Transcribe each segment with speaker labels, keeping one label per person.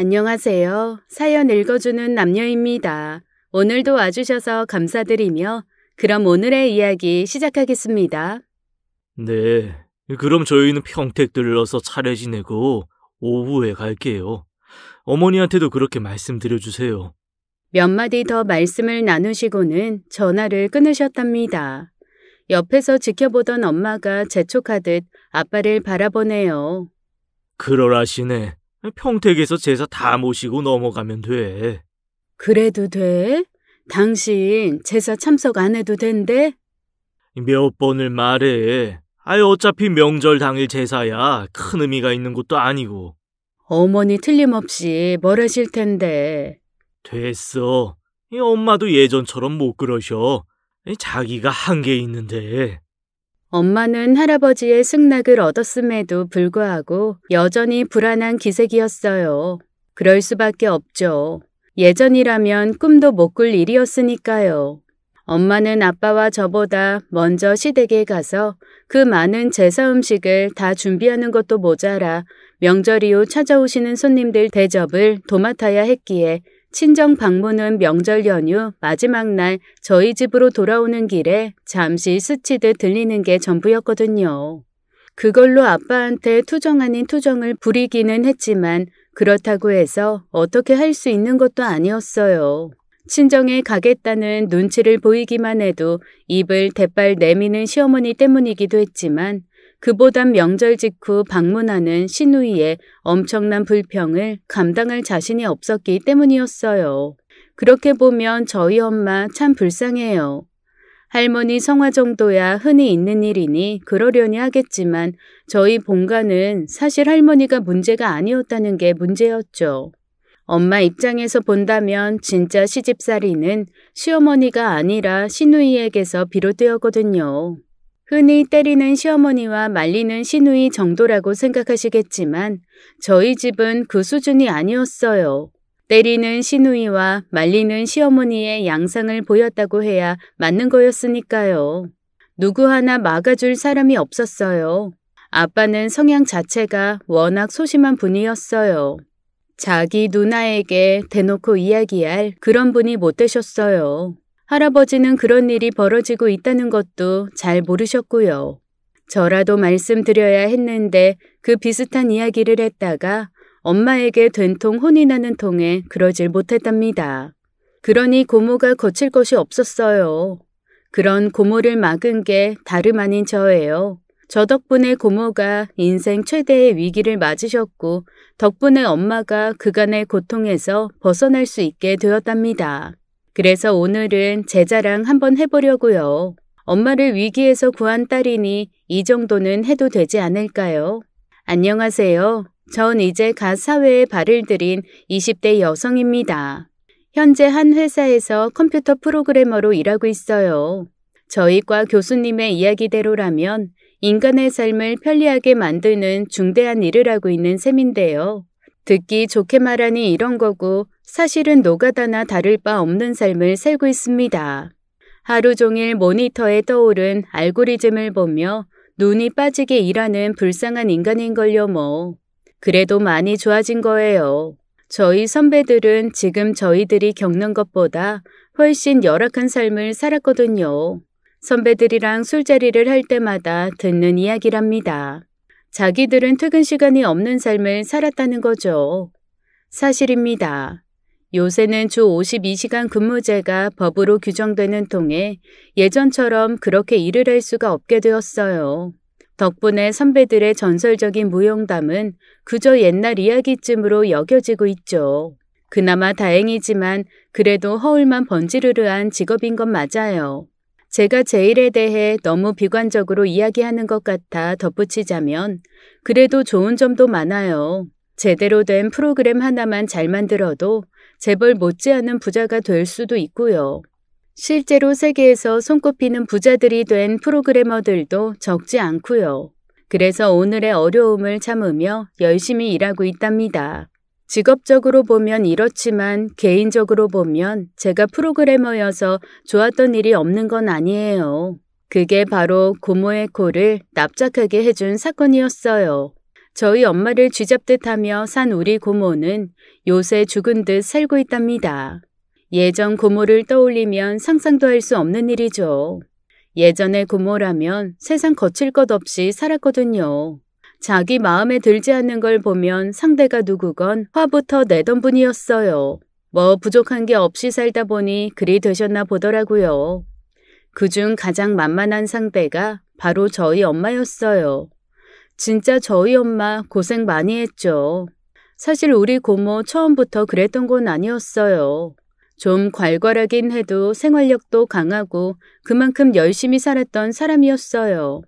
Speaker 1: 안녕하세요. 사연 읽어주는 남녀입니다. 오늘도 와주셔서 감사드리며 그럼 오늘의 이야기 시작하겠습니다.
Speaker 2: 네, 그럼 저희는 평택 들러서 차례 지내고 오후에 갈게요. 어머니한테도 그렇게 말씀드려주세요.
Speaker 1: 몇 마디 더 말씀을 나누시고는 전화를 끊으셨답니다. 옆에서 지켜보던 엄마가 재촉하듯 아빠를 바라보네요.
Speaker 2: 그러라시네. 평택에서 제사 다 모시고 넘어가면 돼.
Speaker 1: 그래도 돼? 당신 제사 참석 안 해도 된대?
Speaker 2: 몇 번을 말해. 어차피 명절 당일 제사야. 큰 의미가 있는 것도 아니고.
Speaker 1: 어머니 틀림없이 뭘 하실 텐데.
Speaker 2: 됐어. 엄마도 예전처럼 못 그러셔. 자기가 한계 있는데.
Speaker 1: 엄마는 할아버지의 승낙을 얻었음에도 불구하고 여전히 불안한 기색이었어요. 그럴 수밖에 없죠. 예전이라면 꿈도 못 꿀 일이었으니까요. 엄마는 아빠와 저보다 먼저 시댁에 가서 그 많은 제사 음식을 다 준비하는 것도 모자라 명절 이후 찾아오시는 손님들 대접을 도맡아야 했기에 친정 방문은 명절 연휴 마지막 날 저희 집으로 돌아오는 길에 잠시 스치듯 들리는 게 전부였거든요. 그걸로 아빠한테 투정 아닌 투정을 부리기는 했지만 그렇다고 해서 어떻게 할 수 있는 것도 아니었어요. 친정에 가겠다는 눈치를 보이기만 해도 입을 대빨 내미는 시어머니 때문이기도 했지만 그보단 명절 직후 방문하는 시누이의 엄청난 불평을 감당할 자신이 없었기 때문이었어요. 그렇게 보면 저희 엄마 참 불쌍해요. 할머니 성화 정도야 흔히 있는 일이니 그러려니 하겠지만 저희 본가는 사실 할머니가 문제가 아니었다는 게 문제였죠. 엄마 입장에서 본다면 진짜 시집살이는 시어머니가 아니라 시누이에게서 비롯되었거든요. 흔히 때리는 시어머니와 말리는 시누이 정도라고 생각하시겠지만 저희 집은 그 수준이 아니었어요. 때리는 시누이와 말리는 시어머니의 양상을 보였다고 해야 맞는 거였으니까요. 누구 하나 막아줄 사람이 없었어요. 아빠는 성향 자체가 워낙 소심한 분이었어요. 자기 누나에게 대놓고 이야기할 그런 분이 못 되셨어요. 할아버지는 그런 일이 벌어지고 있다는 것도 잘 모르셨고요. 저라도 말씀드려야 했는데 그 비슷한 이야기를 했다가 엄마에게 된통 혼이 나는 통에 그러질 못했답니다. 그러니 고모가 거칠 것이 없었어요. 그런 고모를 막은 게 다름 아닌 저예요. 저 덕분에 고모가 인생 최대의 위기를 맞으셨고 덕분에 엄마가 그간의 고통에서 벗어날 수 있게 되었답니다. 그래서 오늘은 제 자랑 한번 해보려고요. 엄마를 위기에서 구한 딸이니 이 정도는 해도 되지 않을까요? 안녕하세요. 전 이제 갓 사회에 발을 들인 20대 여성입니다. 현재 한 회사에서 컴퓨터 프로그래머로 일하고 있어요. 저희 과 교수님의 이야기대로라면 인간의 삶을 편리하게 만드는 중대한 일을 하고 있는 셈인데요. 듣기 좋게 말하니 이런 거고 사실은 노가다나 다를 바 없는 삶을 살고 있습니다. 하루 종일 모니터에 떠오른 알고리즘을 보며 눈이 빠지게 일하는 불쌍한 인간인걸요 뭐. 그래도 많이 좋아진 거예요. 저희 선배들은 지금 저희들이 겪는 것보다 훨씬 열악한 삶을 살았거든요. 선배들이랑 술자리를 할 때마다 듣는 이야기랍니다. 자기들은 퇴근 시간이 없는 삶을 살았다는 거죠. 사실입니다. 요새는 주 52시간 근무제가 법으로 규정되는 통에 예전처럼 그렇게 일을 할 수가 없게 되었어요. 덕분에 선배들의 전설적인 무용담은 그저 옛날 이야기쯤으로 여겨지고 있죠. 그나마 다행이지만 그래도 허울만 번지르르한 직업인 건 맞아요. 제가 제 일에 대해 너무 비관적으로 이야기하는 것 같아 덧붙이자면 그래도 좋은 점도 많아요. 제대로 된 프로그램 하나만 잘 만들어도 재벌 못지않은 부자가 될 수도 있고요. 실제로 세계에서 손꼽히는 부자들이 된 프로그래머들도 적지 않고요. 그래서 오늘의 어려움을 참으며 열심히 일하고 있답니다. 직업적으로 보면 이렇지만 개인적으로 보면 제가 프로그래머여서 좋았던 일이 없는 건 아니에요. 그게 바로 고모의 코를 납작하게 해준 사건이었어요. 저희 엄마를 쥐잡듯하며 산 우리 고모는 요새 죽은 듯 살고 있답니다. 예전 고모를 떠올리면 상상도 할 수 없는 일이죠. 예전의 고모라면 세상 거칠 것 없이 살았거든요. 자기 마음에 들지 않는 걸 보면 상대가 누구건 화부터 내던 분이었어요. 뭐 부족한 게 없이 살다 보니 그리 되셨나 보더라고요. 그중 가장 만만한 상대가 바로 저희 엄마였어요. 진짜 저희 엄마 고생 많이 했죠. 사실 우리 고모 처음부터 그랬던 건 아니었어요. 좀 괄괄하긴 해도 생활력도 강하고 그만큼 열심히 살았던 사람이었어요.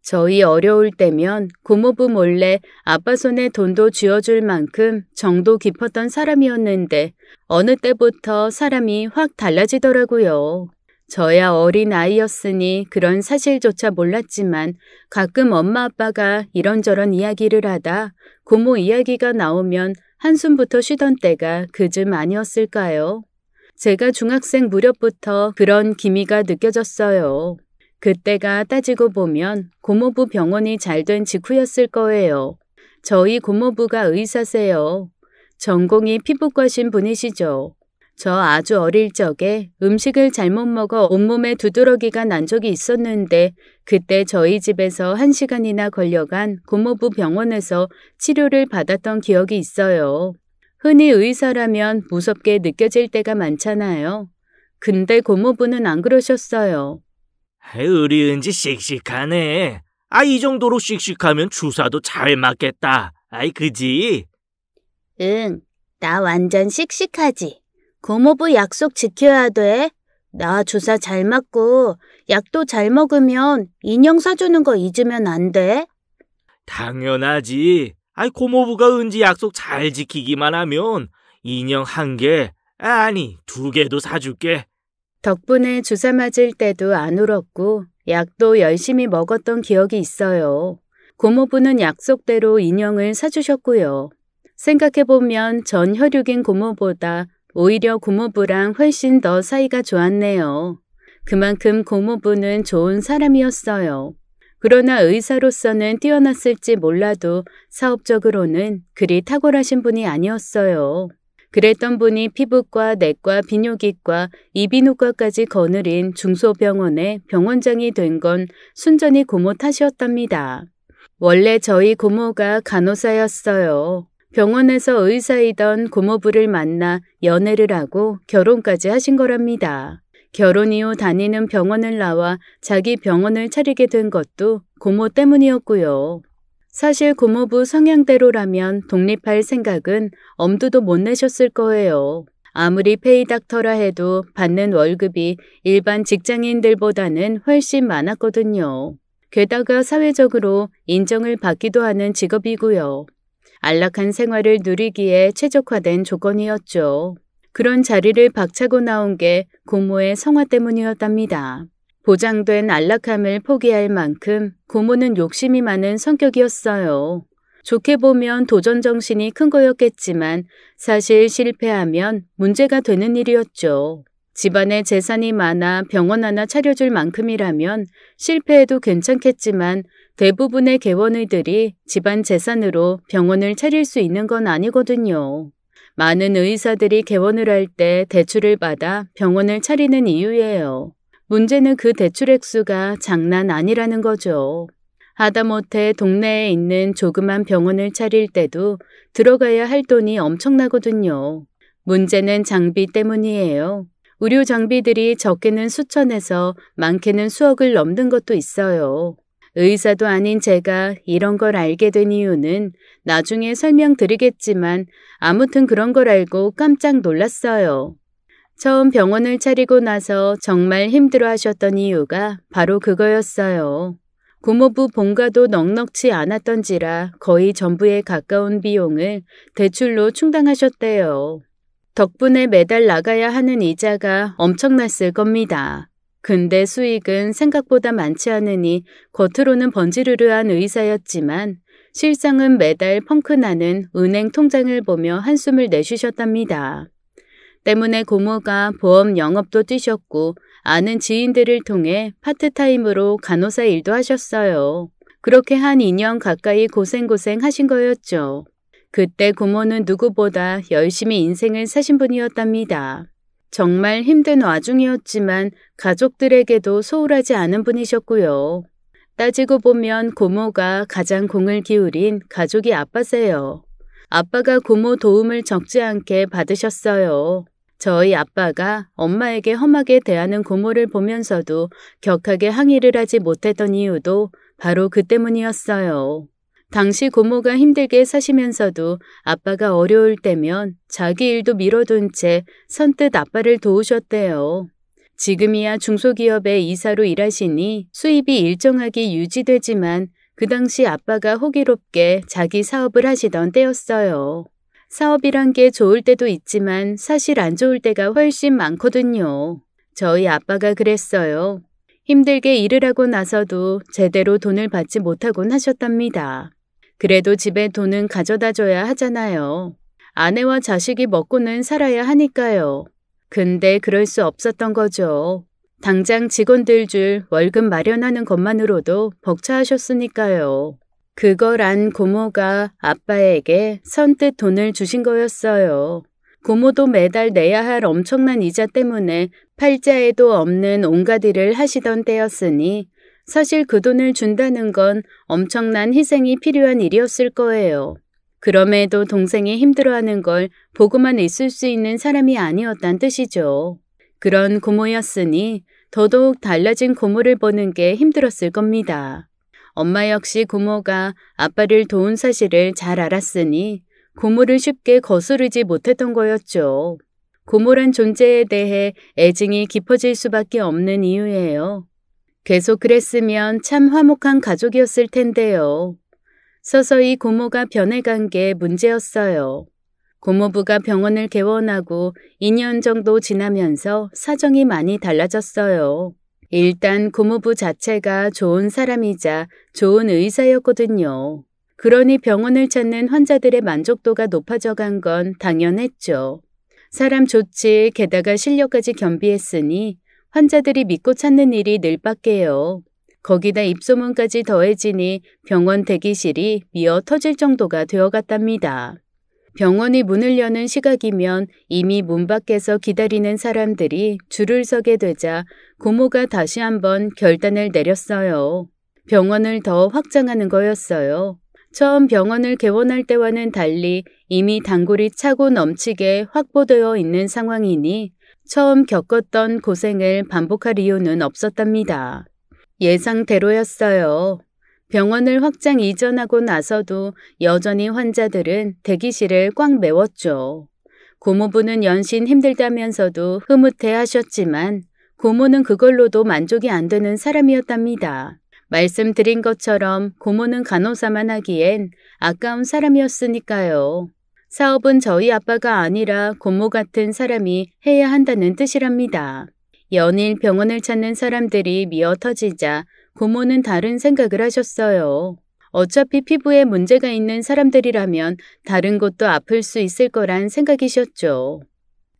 Speaker 1: 저희 어려울 때면 고모부 몰래 아빠 손에 돈도 쥐어줄 만큼 정도 깊었던 사람이었는데 어느 때부터 사람이 확 달라지더라고요. 저야 어린 아이였으니 그런 사실조차 몰랐지만 가끔 엄마 아빠가 이런저런 이야기를 하다 고모 이야기가 나오면 한숨부터 쉬던 때가 그쯤 아니었을까요? 제가 중학생 무렵부터 그런 기미가 느껴졌어요. 그때가 따지고 보면 고모부 병원이 잘 된 직후였을 거예요. 저희 고모부가 의사세요. 전공이 피부과신 분이시죠. 저 아주 어릴 적에 음식을 잘못 먹어 온몸에 두드러기가 난 적이 있었는데 그때 저희 집에서 1시간이나 걸려간 고모부 병원에서 치료를 받았던 기억이 있어요. 흔히 의사라면 무섭게 느껴질 때가 많잖아요. 근데 고모부는 안 그러셨어요.
Speaker 2: 의리은지 씩씩하네. 이 정도로 씩씩하면 주사도 잘 맞겠다. 그지?
Speaker 3: 응, 나 완전 씩씩하지. 고모부 약속 지켜야 돼. 나 주사 잘 맞고 약도 잘 먹으면 인형 사주는 거 잊으면 안 돼.
Speaker 2: 당연하지. 고모부가 은지 약속 잘 지키기만 하면 인형 1개, 아니 2개도 사줄게.
Speaker 1: 덕분에 주사 맞을 때도 안 울었고 약도 열심히 먹었던 기억이 있어요. 고모부는 약속대로 인형을 사주셨고요. 생각해보면 전 혈육인 고모보다 오히려 고모부랑 훨씬 더 사이가 좋았네요. 그만큼 고모부는 좋은 사람이었어요. 그러나 의사로서는 뛰어났을지 몰라도 사업적으로는 그리 탁월하신 분이 아니었어요. 그랬던 분이 피부과, 내과, 비뇨기과, 이비인후과까지 거느린 중소병원의 병원장이 된 건 순전히 고모 탓이었답니다. 원래 저희 고모가 간호사였어요. 병원에서 의사이던 고모부를 만나 연애를 하고 결혼까지 하신 거랍니다. 결혼 이후 다니는 병원을 나와 자기 병원을 차리게 된 것도 고모 때문이었고요. 사실 고모부 성향대로라면 독립할 생각은 엄두도 못 내셨을 거예요. 아무리 페이닥터라 해도 받는 월급이 일반 직장인들보다는 훨씬 많았거든요. 게다가 사회적으로 인정을 받기도 하는 직업이고요. 안락한 생활을 누리기에 최적화된 조건이었죠. 그런 자리를 박차고 나온 게 고모의 성화 때문이었답니다. 보장된 안락함을 포기할 만큼 고모는 욕심이 많은 성격이었어요. 좋게 보면 도전 정신이 큰 거였겠지만 사실 실패하면 문제가 되는 일이었죠. 집안에 재산이 많아 병원 하나 차려줄 만큼이라면 실패해도 괜찮겠지만 대부분의 개원의들이 집안 재산으로 병원을 차릴 수 있는 건 아니거든요. 많은 의사들이 개원을 할 때 대출을 받아 병원을 차리는 이유예요. 문제는 그 대출 액수가 장난 아니라는 거죠. 하다못해 동네에 있는 조그만 병원을 차릴 때도 들어가야 할 돈이 엄청나거든요. 문제는 장비 때문이에요. 의료 장비들이 적게는 수천에서 많게는 수억을 넘는 것도 있어요. 의사도 아닌 제가 이런 걸 알게 된 이유는 나중에 설명드리겠지만 아무튼 그런 걸 알고 깜짝 놀랐어요. 처음 병원을 차리고 나서 정말 힘들어 하셨던 이유가 바로 그거였어요. 고모부 본가도 넉넉치 않았던지라 거의 전부에 가까운 비용을 대출로 충당하셨대요. 덕분에 매달 나가야 하는 이자가 엄청났을 겁니다. 근데 수익은 생각보다 많지 않으니 겉으로는 번지르르한 의사였지만 실상은 매달 펑크나는 은행 통장을 보며 한숨을 내쉬셨답니다. 때문에 고모가 보험 영업도 뛰셨고 아는 지인들을 통해 파트타임으로 간호사 일도 하셨어요. 그렇게 한 2년 가까이 고생고생 하신 거였죠. 그때 고모는 누구보다 열심히 인생을 사신 분이었답니다. 정말 힘든 와중이었지만 가족들에게도 소홀하지 않은 분이셨고요. 따지고 보면 고모가 가장 공을 기울인 가족이 아빠세요. 아빠가 고모 도움을 적지 않게 받으셨어요. 저희 아빠가 엄마에게 험하게 대하는 고모를 보면서도 격하게 항의를 하지 못했던 이유도 바로 그 때문이었어요. 당시 고모가 힘들게 사시면서도 아빠가 어려울 때면 자기 일도 미뤄둔 채 선뜻 아빠를 도우셨대요. 지금이야 중소기업의 이사로 일하시니 수입이 일정하게 유지되지만 그 당시 아빠가 호기롭게 자기 사업을 하시던 때였어요. 사업이란 게 좋을 때도 있지만 사실 안 좋을 때가 훨씬 많거든요. 저희 아빠가 그랬어요. 힘들게 일을 하고 나서도 제대로 돈을 받지 못하곤 하셨답니다. 그래도 집에 돈은 가져다 줘야 하잖아요. 아내와 자식이 먹고는 살아야 하니까요. 근데 그럴 수 없었던 거죠. 당장 직원들 줄 월급 마련하는 것만으로도 벅차하셨으니까요. 그걸 안 고모가 아빠에게 선뜻 돈을 주신 거였어요. 고모도 매달 내야 할 엄청난 이자 때문에 팔자에도 없는 온갖 일을 하시던 때였으니 사실 그 돈을 준다는 건 엄청난 희생이 필요한 일이었을 거예요. 그럼에도 동생이 힘들어하는 걸 보고만 있을 수 있는 사람이 아니었단 뜻이죠. 그런 고모였으니 더더욱 달라진 고모를 보는 게 힘들었을 겁니다. 엄마 역시 고모가 아빠를 도운 사실을 잘 알았으니 고모를 쉽게 거스르지 못했던 거였죠. 고모란 존재에 대해 애증이 깊어질 수밖에 없는 이유예요. 계속 그랬으면 참 화목한 가족이었을 텐데요. 서서히 고모가 변해간 게 문제였어요. 고모부가 병원을 개원하고 2년 정도 지나면서 사정이 많이 달라졌어요. 일단 고모부 자체가 좋은 사람이자 좋은 의사였거든요. 그러니 병원을 찾는 환자들의 만족도가 높아져간 건 당연했죠. 사람 좋지 게다가 실력까지 겸비했으니 환자들이 믿고 찾는 일이 늘밖에요. 거기다 입소문까지 더해지니 병원 대기실이 미어 터질 정도가 되어갔답니다. 병원이 문을 여는 시각이면 이미 문 밖에서 기다리는 사람들이 줄을 서게 되자 고모가 다시 한번 결단을 내렸어요. 병원을 더 확장하는 거였어요. 처음 병원을 개원할 때와는 달리 이미 단골이 차고 넘치게 확보되어 있는 상황이니 처음 겪었던 고생을 반복할 이유는 없었답니다. 예상대로였어요. 병원을 확장 이전하고 나서도 여전히 환자들은 대기실을 꽉 메웠죠. 고모부는 연신 힘들다면서도 흐뭇해하셨지만 고모는 그걸로도 만족이 안 되는 사람이었답니다. 말씀드린 것처럼 고모는 간호사만 하기엔 아까운 사람이었으니까요. 사업은 저희 아빠가 아니라 고모 같은 사람이 해야 한다는 뜻이랍니다. 연일 병원을 찾는 사람들이 미어 터지자 고모는 다른 생각을 하셨어요. 어차피 피부에 문제가 있는 사람들이라면 다른 곳도 아플 수 있을 거란 생각이셨죠.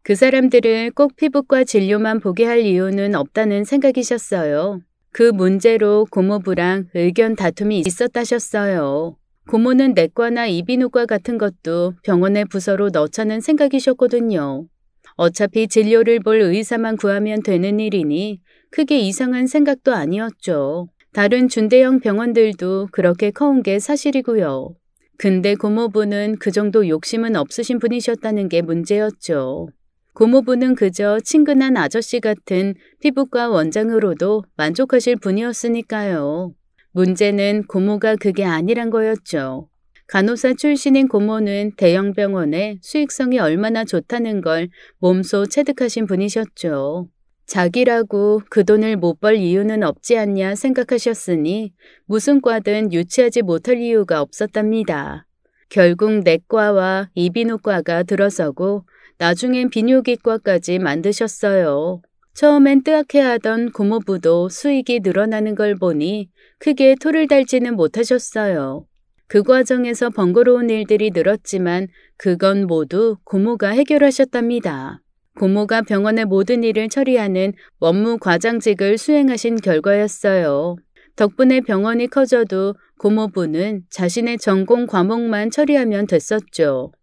Speaker 1: 그 사람들을 꼭 피부과 진료만 보게 할 이유는 없다는 생각이셨어요. 그 문제로 고모부랑 의견 다툼이 있었다셨어요. 고모는 내과나 이비인후과 같은 것도 병원의 부서로 넣자는 생각이셨거든요. 어차피 진료를 볼 의사만 구하면 되는 일이니 크게 이상한 생각도 아니었죠. 다른 준대형 병원들도 그렇게 커온 게 사실이고요. 근데 고모부는 그 정도 욕심은 없으신 분이셨다는 게 문제였죠. 고모부는 그저 친근한 아저씨 같은 피부과 원장으로도 만족하실 분이었으니까요. 문제는 고모가 그게 아니란 거였죠. 간호사 출신인 고모는 대형 병원의 수익성이 얼마나 좋다는 걸 몸소 체득하신 분이셨죠. 자기라고 그 돈을 못 벌 이유는 없지 않냐 생각하셨으니 무슨 과든 유치하지 못할 이유가 없었답니다. 결국 내과와 이비인후과가 들어서고 나중엔 비뇨기과까지 만드셨어요. 처음엔 뜨악해하던 고모부도 수익이 늘어나는 걸 보니 크게 토를 달지는 못하셨어요. 그 과정에서 번거로운 일들이 늘었지만 그건 모두 고모가 해결하셨답니다. 고모가 병원의 모든 일을 처리하는 원무 과장직을 수행하신 결과였어요. 덕분에 병원이 커져도 고모부는 자신의 전공 과목만 처리하면 됐었죠.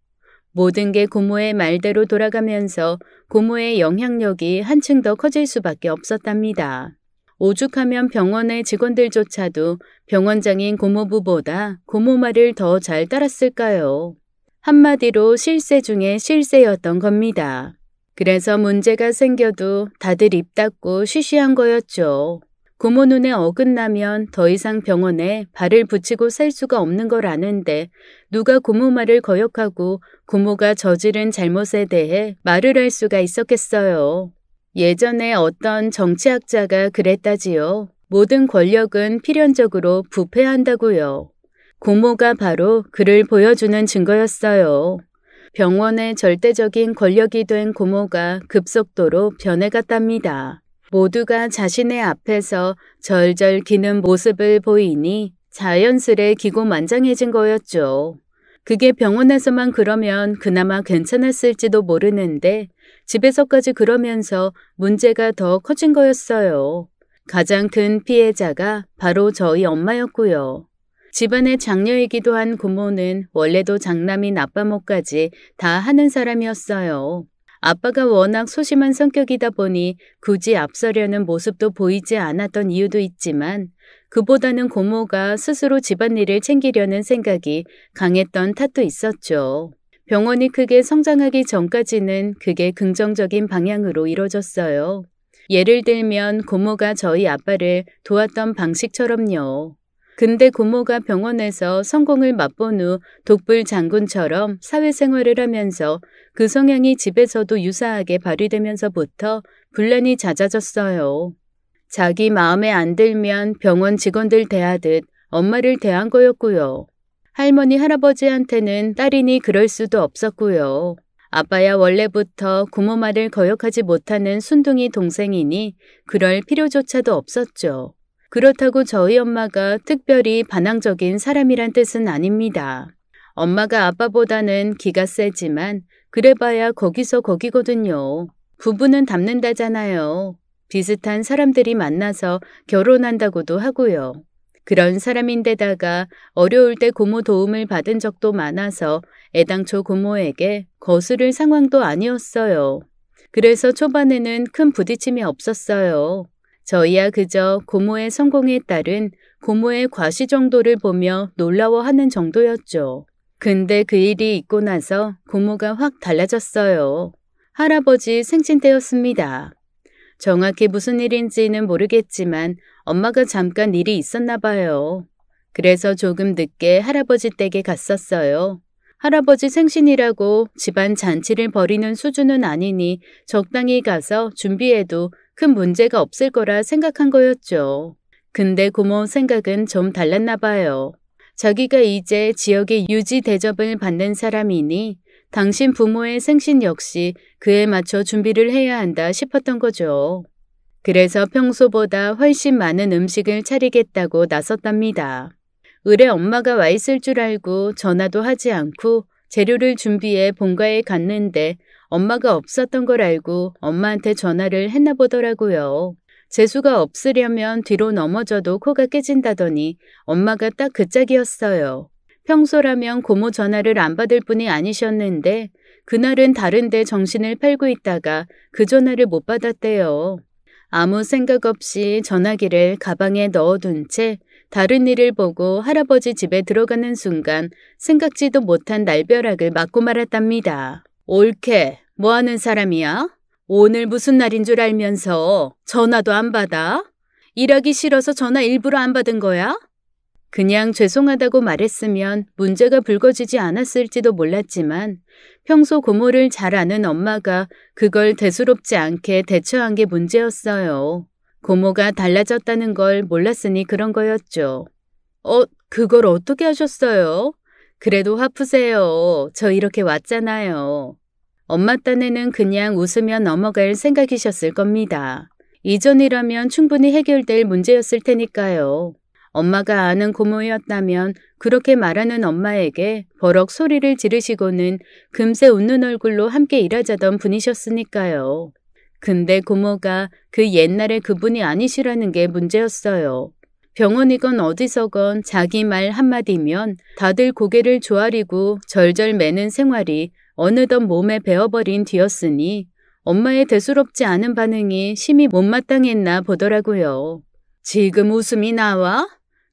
Speaker 1: 모든 게 고모의 말대로 돌아가면서 고모의 영향력이 한층 더 커질 수밖에 없었답니다. 오죽하면 병원의 직원들조차도 병원장인 고모부보다 고모 말을 더 잘 따랐을까요? 한마디로 실세 중에 실세였던 겁니다. 그래서 문제가 생겨도 다들 입 닫고 쉬쉬한 거였죠. 고모 눈에 어긋나면 더 이상 병원에 발을 붙이고 살 수가 없는 걸 아는데 누가 고모 말을 거역하고 고모가 저지른 잘못에 대해 말을 할 수가 있었겠어요. 예전에 어떤 정치학자가 그랬다지요. 모든 권력은 필연적으로 부패한다고요. 고모가 바로 그를 보여주는 증거였어요. 병원의 절대적인 권력이 된 고모가 급속도로 변해갔답니다. 모두가 자신의 앞에서 절절 기는 모습을 보이니 자연스레 기고만장해진 거였죠. 그게 병원에서만 그러면 그나마 괜찮았을지도 모르는데 집에서까지 그러면서 문제가 더 커진 거였어요. 가장 큰 피해자가 바로 저희 엄마였고요. 집안의 장녀이기도 한 고모는 원래도 장남인 아빠 몫까지 다 하는 사람이었어요. 아빠가 워낙 소심한 성격이다 보니 굳이 앞서려는 모습도 보이지 않았던 이유도 있지만 그보다는 고모가 스스로 집안일을 챙기려는 생각이 강했던 탓도 있었죠. 병원이 크게 성장하기 전까지는 그게 긍정적인 방향으로 이뤄졌어요. 예를 들면 고모가 저희 아빠를 도왔던 방식처럼요. 근데 고모가 병원에서 성공을 맛본 후 독불 장군처럼 사회생활을 하면서 그 성향이 집에서도 유사하게 발휘되면서부터 분란이 잦아졌어요. 자기 마음에 안 들면 병원 직원들 대하듯 엄마를 대한 거였고요. 할머니 할아버지한테는 딸이니 그럴 수도 없었고요. 아빠야 원래부터 고모 말을 거역하지 못하는 순둥이 동생이니 그럴 필요조차도 없었죠. 그렇다고 저희 엄마가 특별히 반항적인 사람이란 뜻은 아닙니다. 엄마가 아빠보다는 기가 세지만 그래봐야 거기서 거기거든요. 부부는 닮는다잖아요. 비슷한 사람들이 만나서 결혼한다고도 하고요. 그런 사람인데다가 어려울 때 고모 도움을 받은 적도 많아서 애당초 고모에게 거스를 상황도 아니었어요. 그래서 초반에는 큰 부딪힘이 없었어요. 저희야 그저 고모의 성공에 따른 고모의 과시 정도를 보며 놀라워하는 정도였죠. 근데 그 일이 있고 나서 고모가 확 달라졌어요. 할아버지 생신 때였습니다. 정확히 무슨 일인지는 모르겠지만 엄마가 잠깐 일이 있었나 봐요. 그래서 조금 늦게 할아버지 댁에 갔었어요. 할아버지 생신이라고 집안 잔치를 벌이는 수준은 아니니 적당히 가서 준비해도 큰 문제가 없을 거라 생각한 거였죠. 근데 고모 생각은 좀 달랐나 봐요. 자기가 이제 지역의 유지 대접을 받는 사람이니 당신 부모의 생신 역시 그에 맞춰 준비를 해야 한다 싶었던 거죠. 그래서 평소보다 훨씬 많은 음식을 차리겠다고 나섰답니다. 을에 엄마가 와 있을 줄 알고 전화도 하지 않고 재료를 준비해 본가에 갔는데 엄마가 없었던 걸 알고 엄마한테 전화를 했나 보더라고요. 재수가 없으려면 뒤로 넘어져도 코가 깨진다더니 엄마가 딱 그 짝이었어요. 평소라면 고모 전화를 안 받을 분이 아니셨는데 그날은 다른데 정신을 팔고 있다가 그 전화를 못 받았대요. 아무 생각 없이 전화기를 가방에 넣어둔 채 다른 일을 보고 할아버지 집에 들어가는 순간 생각지도 못한 날벼락을 맞고 말았답니다. 옳게 뭐하는 사람이야? 오늘 무슨 날인 줄 알면서 전화도 안 받아? 일하기 싫어서 전화 일부러 안 받은 거야? 그냥 죄송하다고 말했으면 문제가 불거지지 않았을지도 몰랐지만 평소 고모를 잘 아는 엄마가 그걸 대수롭지 않게 대처한 게 문제였어요. 고모가 달라졌다는 걸 몰랐으니 그런 거였죠. 그걸 어떻게 하셨어요? 그래도 화푸세요. 저 이렇게 왔잖아요. 엄마 딴에는 그냥 웃으며 넘어갈 생각이셨을 겁니다. 이전이라면 충분히 해결될 문제였을 테니까요. 엄마가 아는 고모였다면 그렇게 말하는 엄마에게 버럭 소리를 지르시고는 금세 웃는 얼굴로 함께 일하자던 분이셨으니까요. 근데 고모가 그 옛날의 그분이 아니시라는 게 문제였어요. 병원이건 어디서건 자기 말 한마디면 다들 고개를 조아리고 절절 매는 생활이 어느덧 몸에 배어버린 뒤였으니 엄마의 대수롭지 않은 반응이 심히 못마땅했나 보더라고요. 지금 웃음이 나와?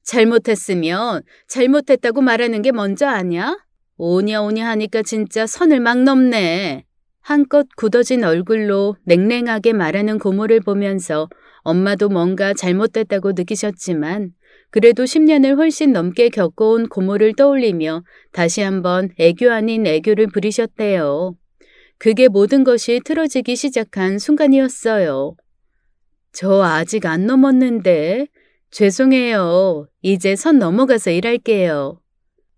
Speaker 1: 잘못했으면 잘못했다고 말하는 게 먼저 아냐? 오냐 오냐 하니까 진짜 선을 막 넘네. 한껏 굳어진 얼굴로 냉랭하게 말하는 고모를 보면서 엄마도 뭔가 잘못됐다고 느끼셨지만 그래도 10년을 훨씬 넘게 겪어온 고모를 떠올리며 다시 한번 애교 아닌 애교를 부리셨대요. 그게 모든 것이 틀어지기 시작한 순간이었어요. 저 아직 안 넘었는데 죄송해요. 이제 선 넘어가서 일할게요.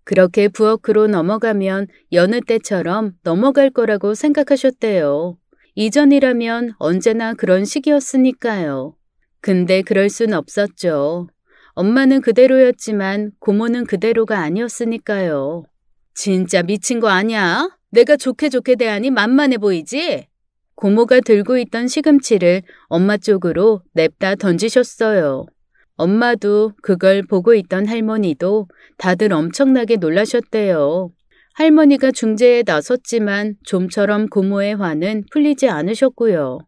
Speaker 1: 그렇게 부엌으로 넘어가면 여느 때처럼 넘어갈 거라고 생각하셨대요. 이전이라면 언제나 그런 시기였으니까요. 근데 그럴 순 없었죠. 엄마는 그대로였지만 고모는 그대로가 아니었으니까요. 진짜 미친 거 아니야? 내가 좋게 대하니 만만해 보이지? 고모가 들고 있던 시금치를 엄마 쪽으로 냅다 던지셨어요. 엄마도 그걸 보고 있던 할머니도 다들 엄청나게 놀라셨대요. 할머니가 중재에 나섰지만 좀처럼 고모의 화는 풀리지 않으셨고요.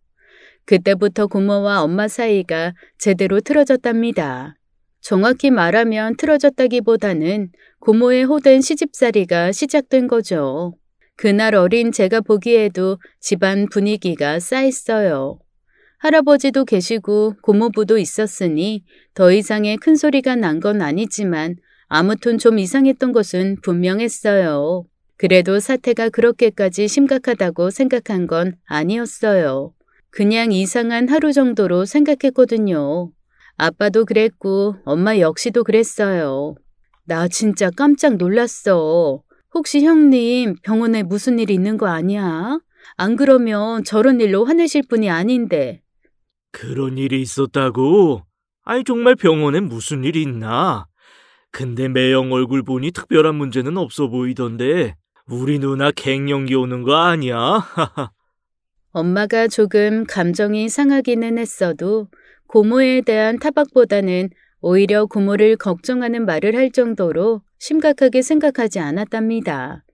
Speaker 1: 그때부터 고모와 엄마 사이가 제대로 틀어졌답니다. 정확히 말하면 틀어졌다기보다는 고모의 호된 시집살이가 시작된 거죠. 그날 어린 제가 보기에도 집안 분위기가 싸했어요. 할아버지도 계시고 고모부도 있었으니 더 이상의 큰 소리가 난 건 아니지만 아무튼 좀 이상했던 것은 분명했어요. 그래도 사태가 그렇게까지 심각하다고 생각한 건 아니었어요. 그냥 이상한 하루 정도로 생각했거든요. 아빠도 그랬고 엄마 역시도 그랬어요. 나 진짜 깜짝 놀랐어. 혹시 형님 병원에 무슨 일 있는 거 아니야? 안 그러면 저런 일로 화내실 분이 아닌데.
Speaker 2: 그런 일이 있었다고? 아니 정말 병원에 무슨 일이 있나? 근데 매형 얼굴 보니 특별한 문제는 없어 보이던데 우리 누나 갱년기 오는 거 아니야?
Speaker 1: 엄마가 조금 감정이 상하기는 했어도 고모에 대한 타박보다는 오히려 고모를 걱정하는 말을 할 정도로 심각하게 생각하지 않았답니다.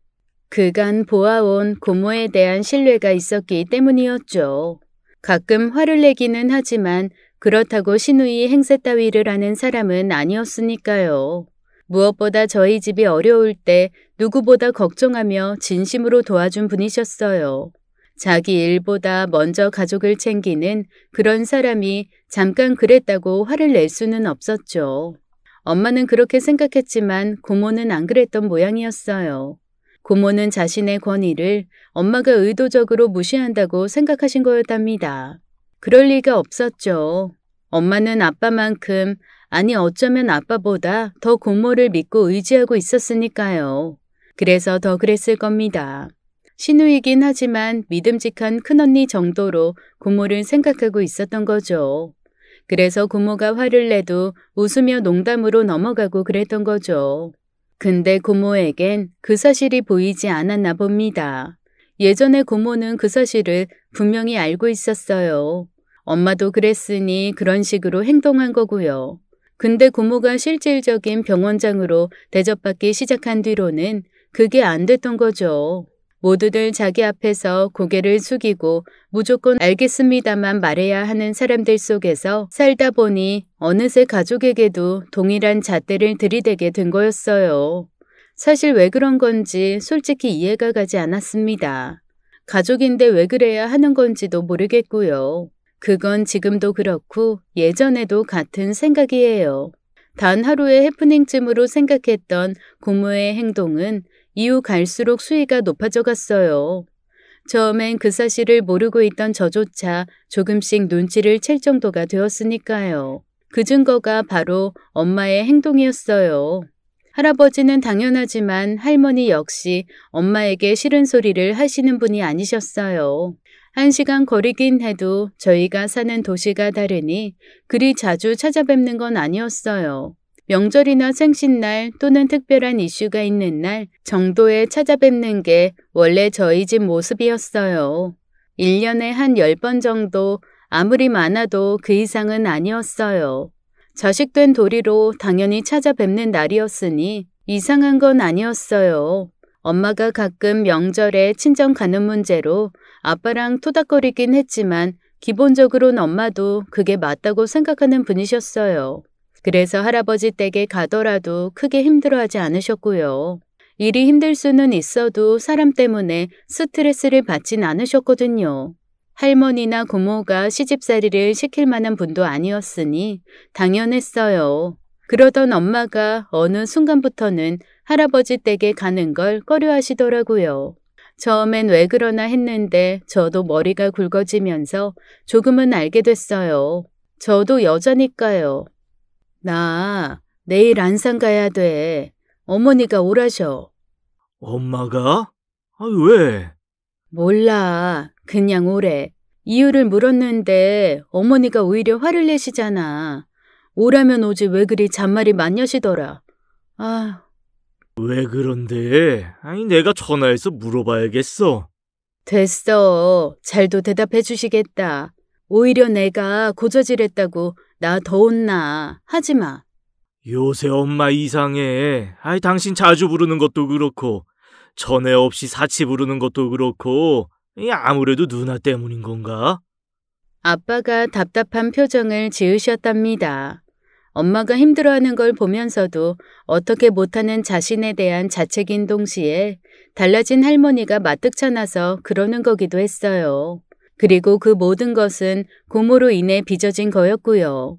Speaker 1: 그간 보아온 고모에 대한 신뢰가 있었기 때문이었죠. 가끔 화를 내기는 하지만 그렇다고 시누이 행세 따위를 하는 사람은 아니었으니까요. 무엇보다 저희 집이 어려울 때 누구보다 걱정하며 진심으로 도와준 분이셨어요. 자기 일보다 먼저 가족을 챙기는 그런 사람이 잠깐 그랬다고 화를 낼 수는 없었죠. 엄마는 그렇게 생각했지만 고모는 안 그랬던 모양이었어요. 고모는 자신의 권위를 엄마가 의도적으로 무시한다고 생각하신 거였답니다. 그럴 리가 없었죠. 엄마는 아빠만큼, 아니 어쩌면 아빠보다 더 고모를 믿고 의지하고 있었으니까요. 그래서 더 그랬을 겁니다. 시누이긴 하지만 믿음직한 큰언니 정도로 고모를 생각하고 있었던 거죠. 그래서 고모가 화를 내도 웃으며 농담으로 넘어가고 그랬던 거죠. 근데 고모에겐 그 사실이 보이지 않았나 봅니다. 예전에 고모는 그 사실을 분명히 알고 있었어요. 엄마도 그랬으니 그런 식으로 행동한 거고요. 근데 고모가 실질적인 병원장으로 대접받기 시작한 뒤로는 그게 안 됐던 거죠. 모두들 자기 앞에서 고개를 숙이고 무조건 알겠습니다만 말해야 하는 사람들 속에서 살다 보니 어느새 가족에게도 동일한 잣대를 들이대게 된 거였어요. 사실 왜 그런 건지 솔직히 이해가 가지 않았습니다. 가족인데 왜 그래야 하는 건지도 모르겠고요. 그건 지금도 그렇고 예전에도 같은 생각이에요. 단 하루의 해프닝쯤으로 생각했던 고모의 행동은 이후 갈수록 수위가 높아져 갔어요. 처음엔 그 사실을 모르고 있던 저조차 조금씩 눈치를 챌 정도가 되었으니까요. 그 증거가 바로 엄마의 행동이었어요. 할아버지는 당연하지만 할머니 역시 엄마에게 싫은 소리를 하시는 분이 아니셨어요. 1시간 거리긴 해도 저희가 사는 도시가 다르니 그리 자주 찾아뵙는 건 아니었어요. 명절이나 생신날 또는 특별한 이슈가 있는 날 정도에 찾아뵙는 게 원래 저희 집 모습이었어요. 1년에 한 10번 정도, 아무리 많아도 그 이상은 아니었어요. 자식된 도리로 당연히 찾아뵙는 날이었으니 이상한 건 아니었어요. 엄마가 가끔 명절에 친정 가는 문제로 아빠랑 토닥거리긴 했지만 기본적으로는 엄마도 그게 맞다고 생각하는 분이셨어요. 그래서 할아버지 댁에 가더라도 크게 힘들어하지 않으셨고요. 일이 힘들 수는 있어도 사람 때문에 스트레스를 받진 않으셨거든요. 할머니나 고모가 시집살이를 시킬 만한 분도 아니었으니 당연했어요. 그러던 엄마가 어느 순간부터는 할아버지 댁에 가는 걸 꺼려하시더라고요. 처음엔 왜 그러나 했는데 저도 머리가 굵어지면서 조금은 알게 됐어요. 저도 여자니까요. 나 내일 안산 가야 돼. 어머니가 오라셔.
Speaker 2: 엄마가? 왜?
Speaker 1: 몰라. 그냥 오래. 이유를 물었는데 어머니가 오히려 화를 내시잖아. 오라면 오지 왜 그리 잔말이 많냐시더라.
Speaker 2: 왜 그런데? 내가 전화해서 물어봐야겠어.
Speaker 1: 됐어. 잘도 대답해 주시겠다. 오히려 내가 고저질했다고 나 더 혼나. 하지 마.
Speaker 2: 요새 엄마 이상해. 당신 자주 부르는 것도 그렇고 전에 없이 사치 부르는 것도 그렇고 아무래도 누나 때문인 건가?
Speaker 1: 아빠가 답답한 표정을 지으셨답니다. 엄마가 힘들어하는 걸 보면서도 어떻게 못하는 자신에 대한 자책인 동시에 달라진 할머니가 마뜩찮아서 그러는 거기도 했어요. 그리고 그 모든 것은 고모로 인해 빚어진 거였고요.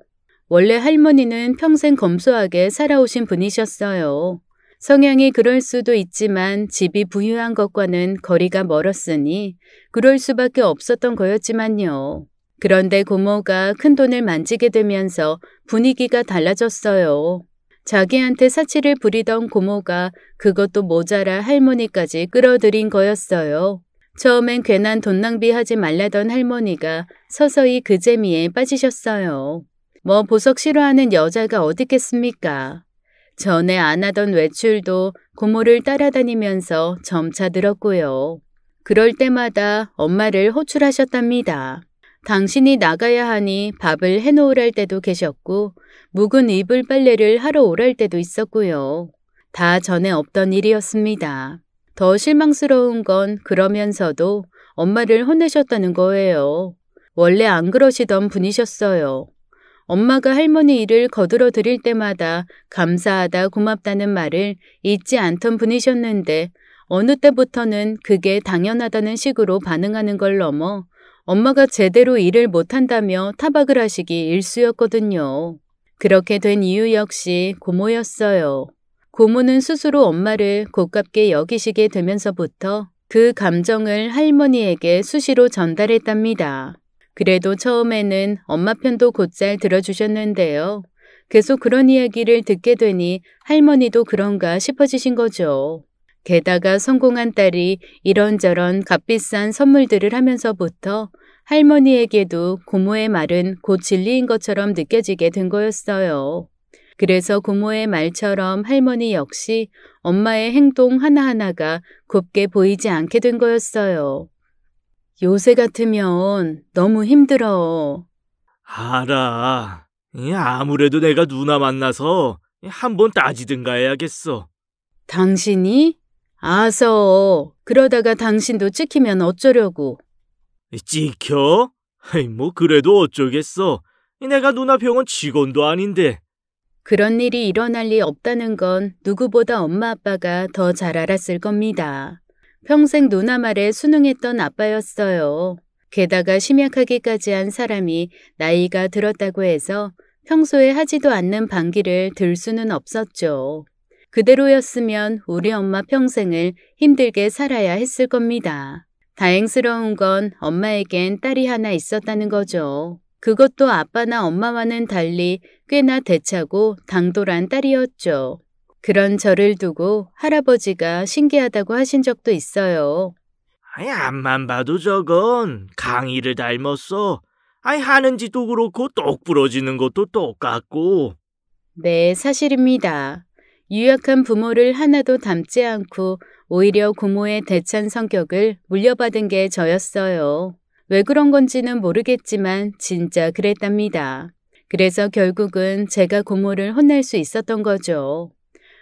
Speaker 1: 원래 할머니는 평생 검소하게 살아오신 분이셨어요. 성향이 그럴 수도 있지만 집이 부유한 것과는 거리가 멀었으니 그럴 수밖에 없었던 거였지만요. 그런데 고모가 큰돈을 만지게 되면서 분위기가 달라졌어요. 자기한테 사치를 부리던 고모가 그것도 모자라 할머니까지 끌어들인 거였어요. 처음엔 괜한 돈 낭비하지 말라던 할머니가 서서히 그 재미에 빠지셨어요. 뭐 보석 싫어하는 여자가 어딨겠습니까? 전에 안 하던 외출도 고모를 따라다니면서 점차 늘었고요. 그럴 때마다 엄마를 호출하셨답니다. 당신이 나가야 하니 밥을 해놓으랄 때도 계셨고 묵은 이불 빨래를 하러 오랄 때도 있었고요. 다 전에 없던 일이었습니다. 더 실망스러운 건 그러면서도 엄마를 혼내셨다는 거예요. 원래 안 그러시던 분이셨어요. 엄마가 할머니 일을 거들어 드릴 때마다 감사하다 고맙다는 말을 잊지 않던 분이셨는데 어느 때부터는 그게 당연하다는 식으로 반응하는 걸 넘어 엄마가 제대로 일을 못한다며 타박을 하시기 일쑤였거든요. 그렇게 된 이유 역시 고모였어요. 고모는 스스로 엄마를 고깝게 여기시게 되면서부터 그 감정을 할머니에게 수시로 전달했답니다. 그래도 처음에는 엄마 편도 곧잘 들어주셨는데요. 계속 그런 이야기를 듣게 되니 할머니도 그런가 싶어지신 거죠. 게다가 성공한 딸이 이런저런 값비싼 선물들을 하면서부터 할머니에게도 고모의 말은 곧 진리인 것처럼 느껴지게 된 거였어요. 그래서 고모의 말처럼 할머니 역시 엄마의 행동 하나하나가 곱게 보이지 않게 된 거였어요. 요새 같으면 너무 힘들어.
Speaker 2: 알아. 아무래도 내가 누나 만나서 한번 따지든가 해야겠어.
Speaker 1: 당신이? 아서 그러다가 당신도 찍히면 어쩌려고.
Speaker 2: 찍혀? 뭐 그래도 어쩌겠어. 내가 누나 병원 직원도 아닌데.
Speaker 1: 그런 일이 일어날 리 없다는 건 누구보다 엄마 아빠가 더 잘 알았을 겁니다. 평생 누나 말에 순응했던 아빠였어요. 게다가 심약하기까지 한 사람이 나이가 들었다고 해서 평소에 하지도 않는 방귀를 들 수는 없었죠. 그대로였으면 우리 엄마 평생을 힘들게 살아야 했을 겁니다. 다행스러운 건 엄마에겐 딸이 하나 있었다는 거죠. 그것도 아빠나 엄마와는 달리 꽤나 대차고 당돌한 딸이었죠. 그런 저를 두고 할아버지가 신기하다고 하신 적도 있어요.
Speaker 2: 앞만 봐도 저건 강희를 닮았어. 하는 짓도 그렇고 똑 부러지는 것도 똑같고.
Speaker 1: 네, 사실입니다. 유약한 부모를 하나도 닮지 않고 오히려 고모의 대찬 성격을 물려받은 게 저였어요. 왜 그런 건지는 모르겠지만 진짜 그랬답니다. 그래서 결국은 제가 고모를 혼낼 수 있었던 거죠.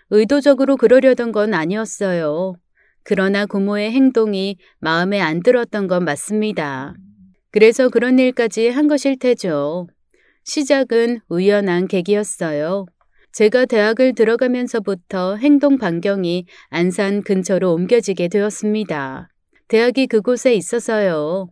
Speaker 1: 의도적으로 그러려던 건 아니었어요. 그러나 고모의 행동이 마음에 안 들었던 건 맞습니다. 그래서 그런 일까지 한 것일 테죠. 시작은 우연한 계기였어요. 제가 대학을 들어가면서부터 행동 반경이 안산 근처로 옮겨지게 되었습니다. 대학이 그곳에 있어서요.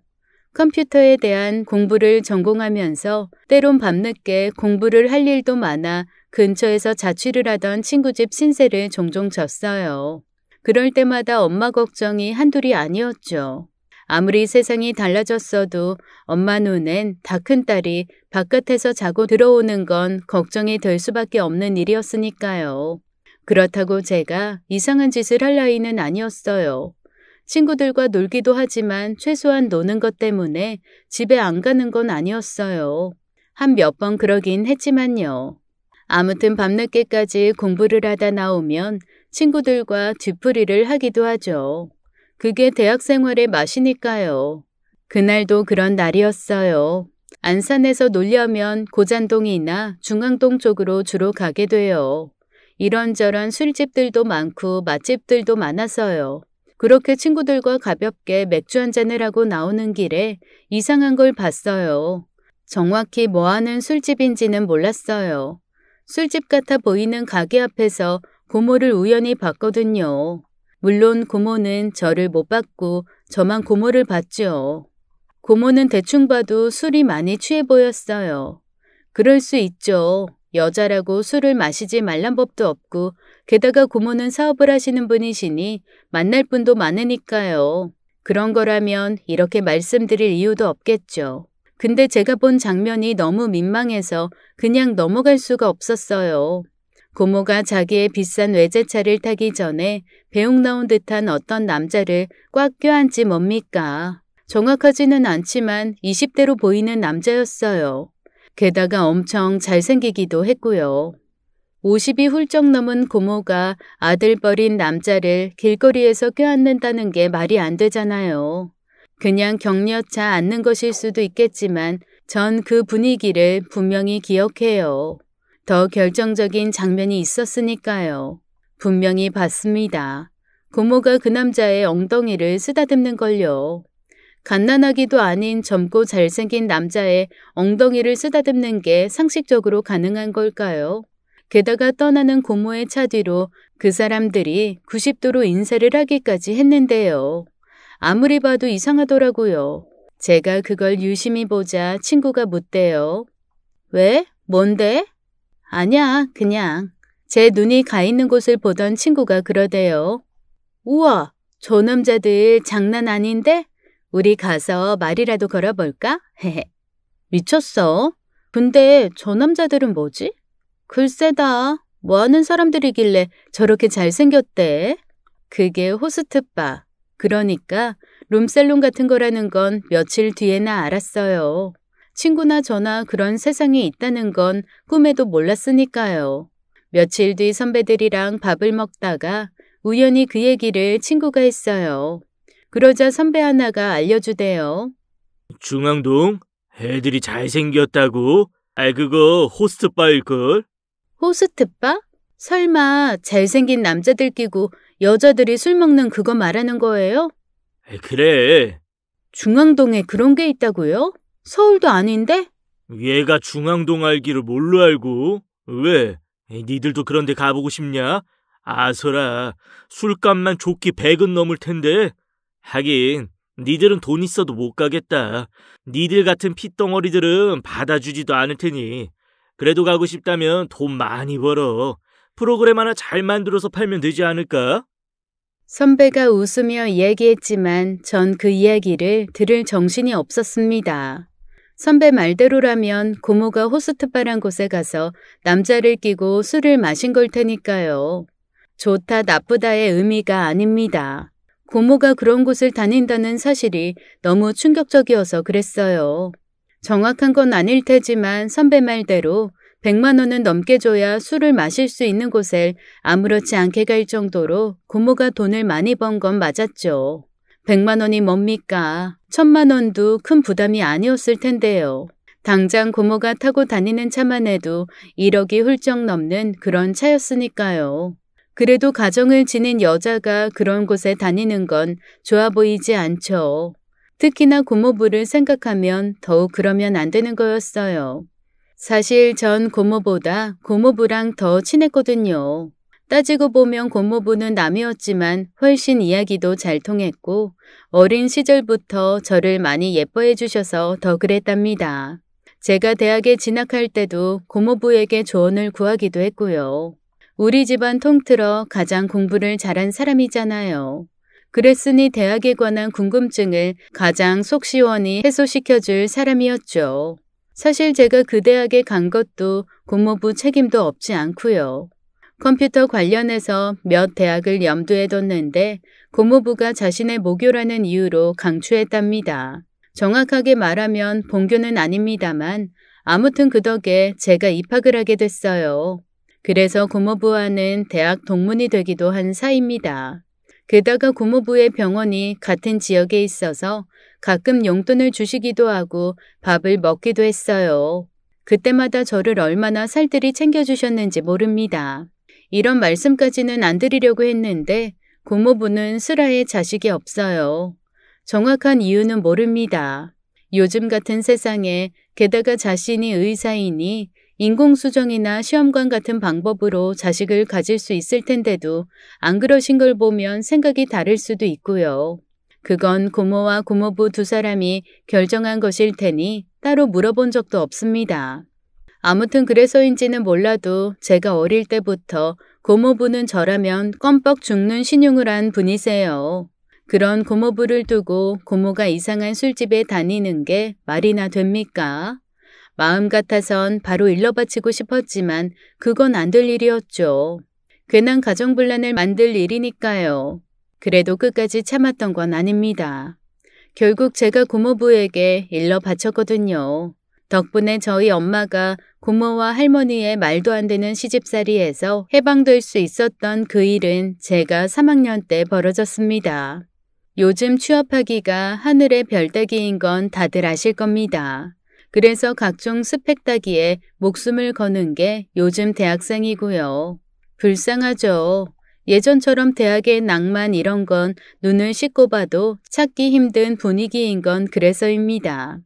Speaker 1: 컴퓨터에 대한 공부를 전공하면서 때론 밤늦게 공부를 할 일도 많아 근처에서 자취를 하던 친구 집 신세를 종종 졌어요. 그럴 때마다 엄마 걱정이 한둘이 아니었죠. 아무리 세상이 달라졌어도 엄마 눈엔 다 큰 딸이 바깥에서 자고 들어오는 건 걱정이 될 수밖에 없는 일이었으니까요. 그렇다고 제가 이상한 짓을 할 나이는 아니었어요. 친구들과 놀기도 하지만 최소한 노는 것 때문에 집에 안 가는 건 아니었어요. 한 몇 번 그러긴 했지만요. 아무튼 밤늦게까지 공부를 하다 나오면 친구들과 뒤풀이를 하기도 하죠. 그게 대학 생활의 맛이니까요. 그날도 그런 날이었어요. 안산에서 놀려면 고잔동이나 중앙동 쪽으로 주로 가게 돼요. 이런저런 술집들도 많고 맛집들도 많아서요. 그렇게 친구들과 가볍게 맥주 한잔을 하고 나오는 길에 이상한 걸 봤어요. 정확히 뭐 하는 술집인지는 몰랐어요. 술집 같아 보이는 가게 앞에서 고모를 우연히 봤거든요. 물론 고모는 저를 못 봤고 저만 고모를 봤죠. 고모는 대충 봐도 술이 많이 취해 보였어요. 그럴 수 있죠. 여자라고 술을 마시지 말란 법도 없고 게다가 고모는 사업을 하시는 분이시니 만날 분도 많으니까요. 그런 거라면 이렇게 말씀드릴 이유도 없겠죠. 근데 제가 본 장면이 너무 민망해서 그냥 넘어갈 수가 없었어요. 고모가 자기의 비싼 외제차를 타기 전에 배웅 나온 듯한 어떤 남자를 꽉 껴안지 뭡니까? 정확하지는 않지만 20대로 보이는 남자였어요. 게다가 엄청 잘생기기도 했고요. 50이 훌쩍 넘은 고모가 아들뻘인 남자를 길거리에서 껴안는다는 게 말이 안 되잖아요. 그냥 격려차 안는 것일 수도 있겠지만 전 그 분위기를 분명히 기억해요. 더 결정적인 장면이 있었으니까요. 분명히 봤습니다. 고모가 그 남자의 엉덩이를 쓰다듬는 걸요. 갓난아기도 아닌 젊고 잘생긴 남자의 엉덩이를 쓰다듬는 게 상식적으로 가능한 걸까요? 게다가 떠나는 고모의 차 뒤로 그 사람들이 90도로 인사를 하기까지 했는데요. 아무리 봐도 이상하더라고요. 제가 그걸 유심히 보자 친구가 묻대요. 왜? 뭔데? 아냐, 그냥. 제 눈이 가 있는 곳을 보던 친구가 그러대요. 우와, 저 남자들 장난 아닌데? 우리 가서 말이라도 걸어볼까? 헤헤. 미쳤어? 근데 저 남자들은 뭐지? 글쎄다. 뭐하는 사람들이길래 저렇게 잘생겼대? 그게 호스트바. 그러니까 룸살롱 같은 거라는 건 며칠 뒤에나 알았어요. 친구나 저나 그런 세상이 있다는 건 꿈에도 몰랐으니까요. 며칠 뒤 선배들이랑 밥을 먹다가 우연히 그 얘기를 친구가 했어요. 그러자 선배 하나가 알려주대요.
Speaker 2: 중앙동? 애들이 잘생겼다고? 그거 호스트바일걸?
Speaker 1: 호스트바? 설마 잘생긴 남자들 끼고 여자들이 술 먹는 그거 말하는 거예요?
Speaker 2: 그래.
Speaker 1: 중앙동에 그런 게 있다고요? 서울도 아닌데?
Speaker 2: 얘가 중앙동 알기를 뭘로 알고? 왜? 니들도 그런 데 가보고 싶냐? 아서라, 술값만 좋기 100은 넘을 텐데. 하긴 니들은 돈 있어도 못 가겠다. 니들 같은 핏덩어리들은 받아주지도 않을 테니. 그래도 가고 싶다면 돈 많이 벌어. 프로그램 하나 잘 만들어서 팔면 되지 않을까?
Speaker 1: 선배가 웃으며 이야기했지만 전 그 이야기를 들을 정신이 없었습니다. 선배 말대로라면 고모가 호스트바란 곳에 가서 남자를 끼고 술을 마신 걸 테니까요. 좋다 나쁘다의 의미가 아닙니다. 고모가 그런 곳을 다닌다는 사실이 너무 충격적이어서 그랬어요. 정확한 건 아닐 테지만 선배 말대로 100만 원은 넘게 줘야 술을 마실 수 있는 곳에 아무렇지 않게 갈 정도로 고모가 돈을 많이 번 건 맞았죠. 100만 원이 뭡니까? 1000만 원도 큰 부담이 아니었을 텐데요. 당장 고모가 타고 다니는 차만 해도 1억이 훌쩍 넘는 그런 차였으니까요. 그래도 가정을 지닌 여자가 그런 곳에 다니는 건 좋아 보이지 않죠. 특히나 고모부를 생각하면 더욱 그러면 안 되는 거였어요. 사실 전 고모보다 고모부랑 더 친했거든요. 따지고 보면 고모부는 남이었지만 훨씬 이야기도 잘 통했고 어린 시절부터 저를 많이 예뻐해 주셔서 더 그랬답니다. 제가 대학에 진학할 때도 고모부에게 조언을 구하기도 했고요. 우리 집안 통틀어 가장 공부를 잘한 사람이잖아요. 그랬으니 대학에 관한 궁금증을 가장 속 시원히 해소시켜줄 사람이었죠. 사실 제가 그 대학에 간 것도 고모부 책임도 없지 않고요. 컴퓨터 관련해서 몇 대학을 염두에 뒀는데 고모부가 자신의 모교라는 이유로 강추했답니다. 정확하게 말하면 본교는 아닙니다만 아무튼 그 덕에 제가 입학을 하게 됐어요. 그래서 고모부와는 대학 동문이 되기도 한 사이입니다. 게다가 고모부의 병원이 같은 지역에 있어서 가끔 용돈을 주시기도 하고 밥을 먹기도 했어요. 그때마다 저를 얼마나 살뜰히 챙겨주셨는지 모릅니다. 이런 말씀까지는 안 드리려고 했는데 고모부는 슬하에 자식이 없어요. 정확한 이유는 모릅니다. 요즘 같은 세상에 게다가 자신이 의사이니 인공수정이나 시험관 같은 방법으로 자식을 가질 수 있을 텐데도 안 그러신 걸 보면 생각이 다를 수도 있고요. 그건 고모와 고모부 두 사람이 결정한 것일 테니 따로 물어본 적도 없습니다. 아무튼 그래서인지는 몰라도 제가 어릴 때부터 고모부는 저라면 껌뻑 죽는 신용을 한 분이세요. 그런 고모부를 두고 고모가 이상한 술집에 다니는 게 말이나 됩니까? 마음 같아선 바로 일러바치고 싶었지만 그건 안 될 일이었죠. 괜한 가정분란을 만들 일이니까요. 그래도 끝까지 참았던 건 아닙니다. 결국 제가 고모부에게 일러바쳤거든요. 덕분에 저희 엄마가 고모와 할머니의 말도 안 되는 시집살이에서 해방될 수 있었던 그 일은 제가 3학년 때 벌어졌습니다. 요즘 취업하기가 하늘의 별 따기인 건 다들 아실 겁니다. 그래서 각종 스펙 따기에 목숨을 거는 게 요즘 대학생이고요. 불쌍하죠. 예전처럼 대학의 낭만 이런 건 눈을 씻고 봐도 찾기 힘든 분위기인 건 그래서입니다.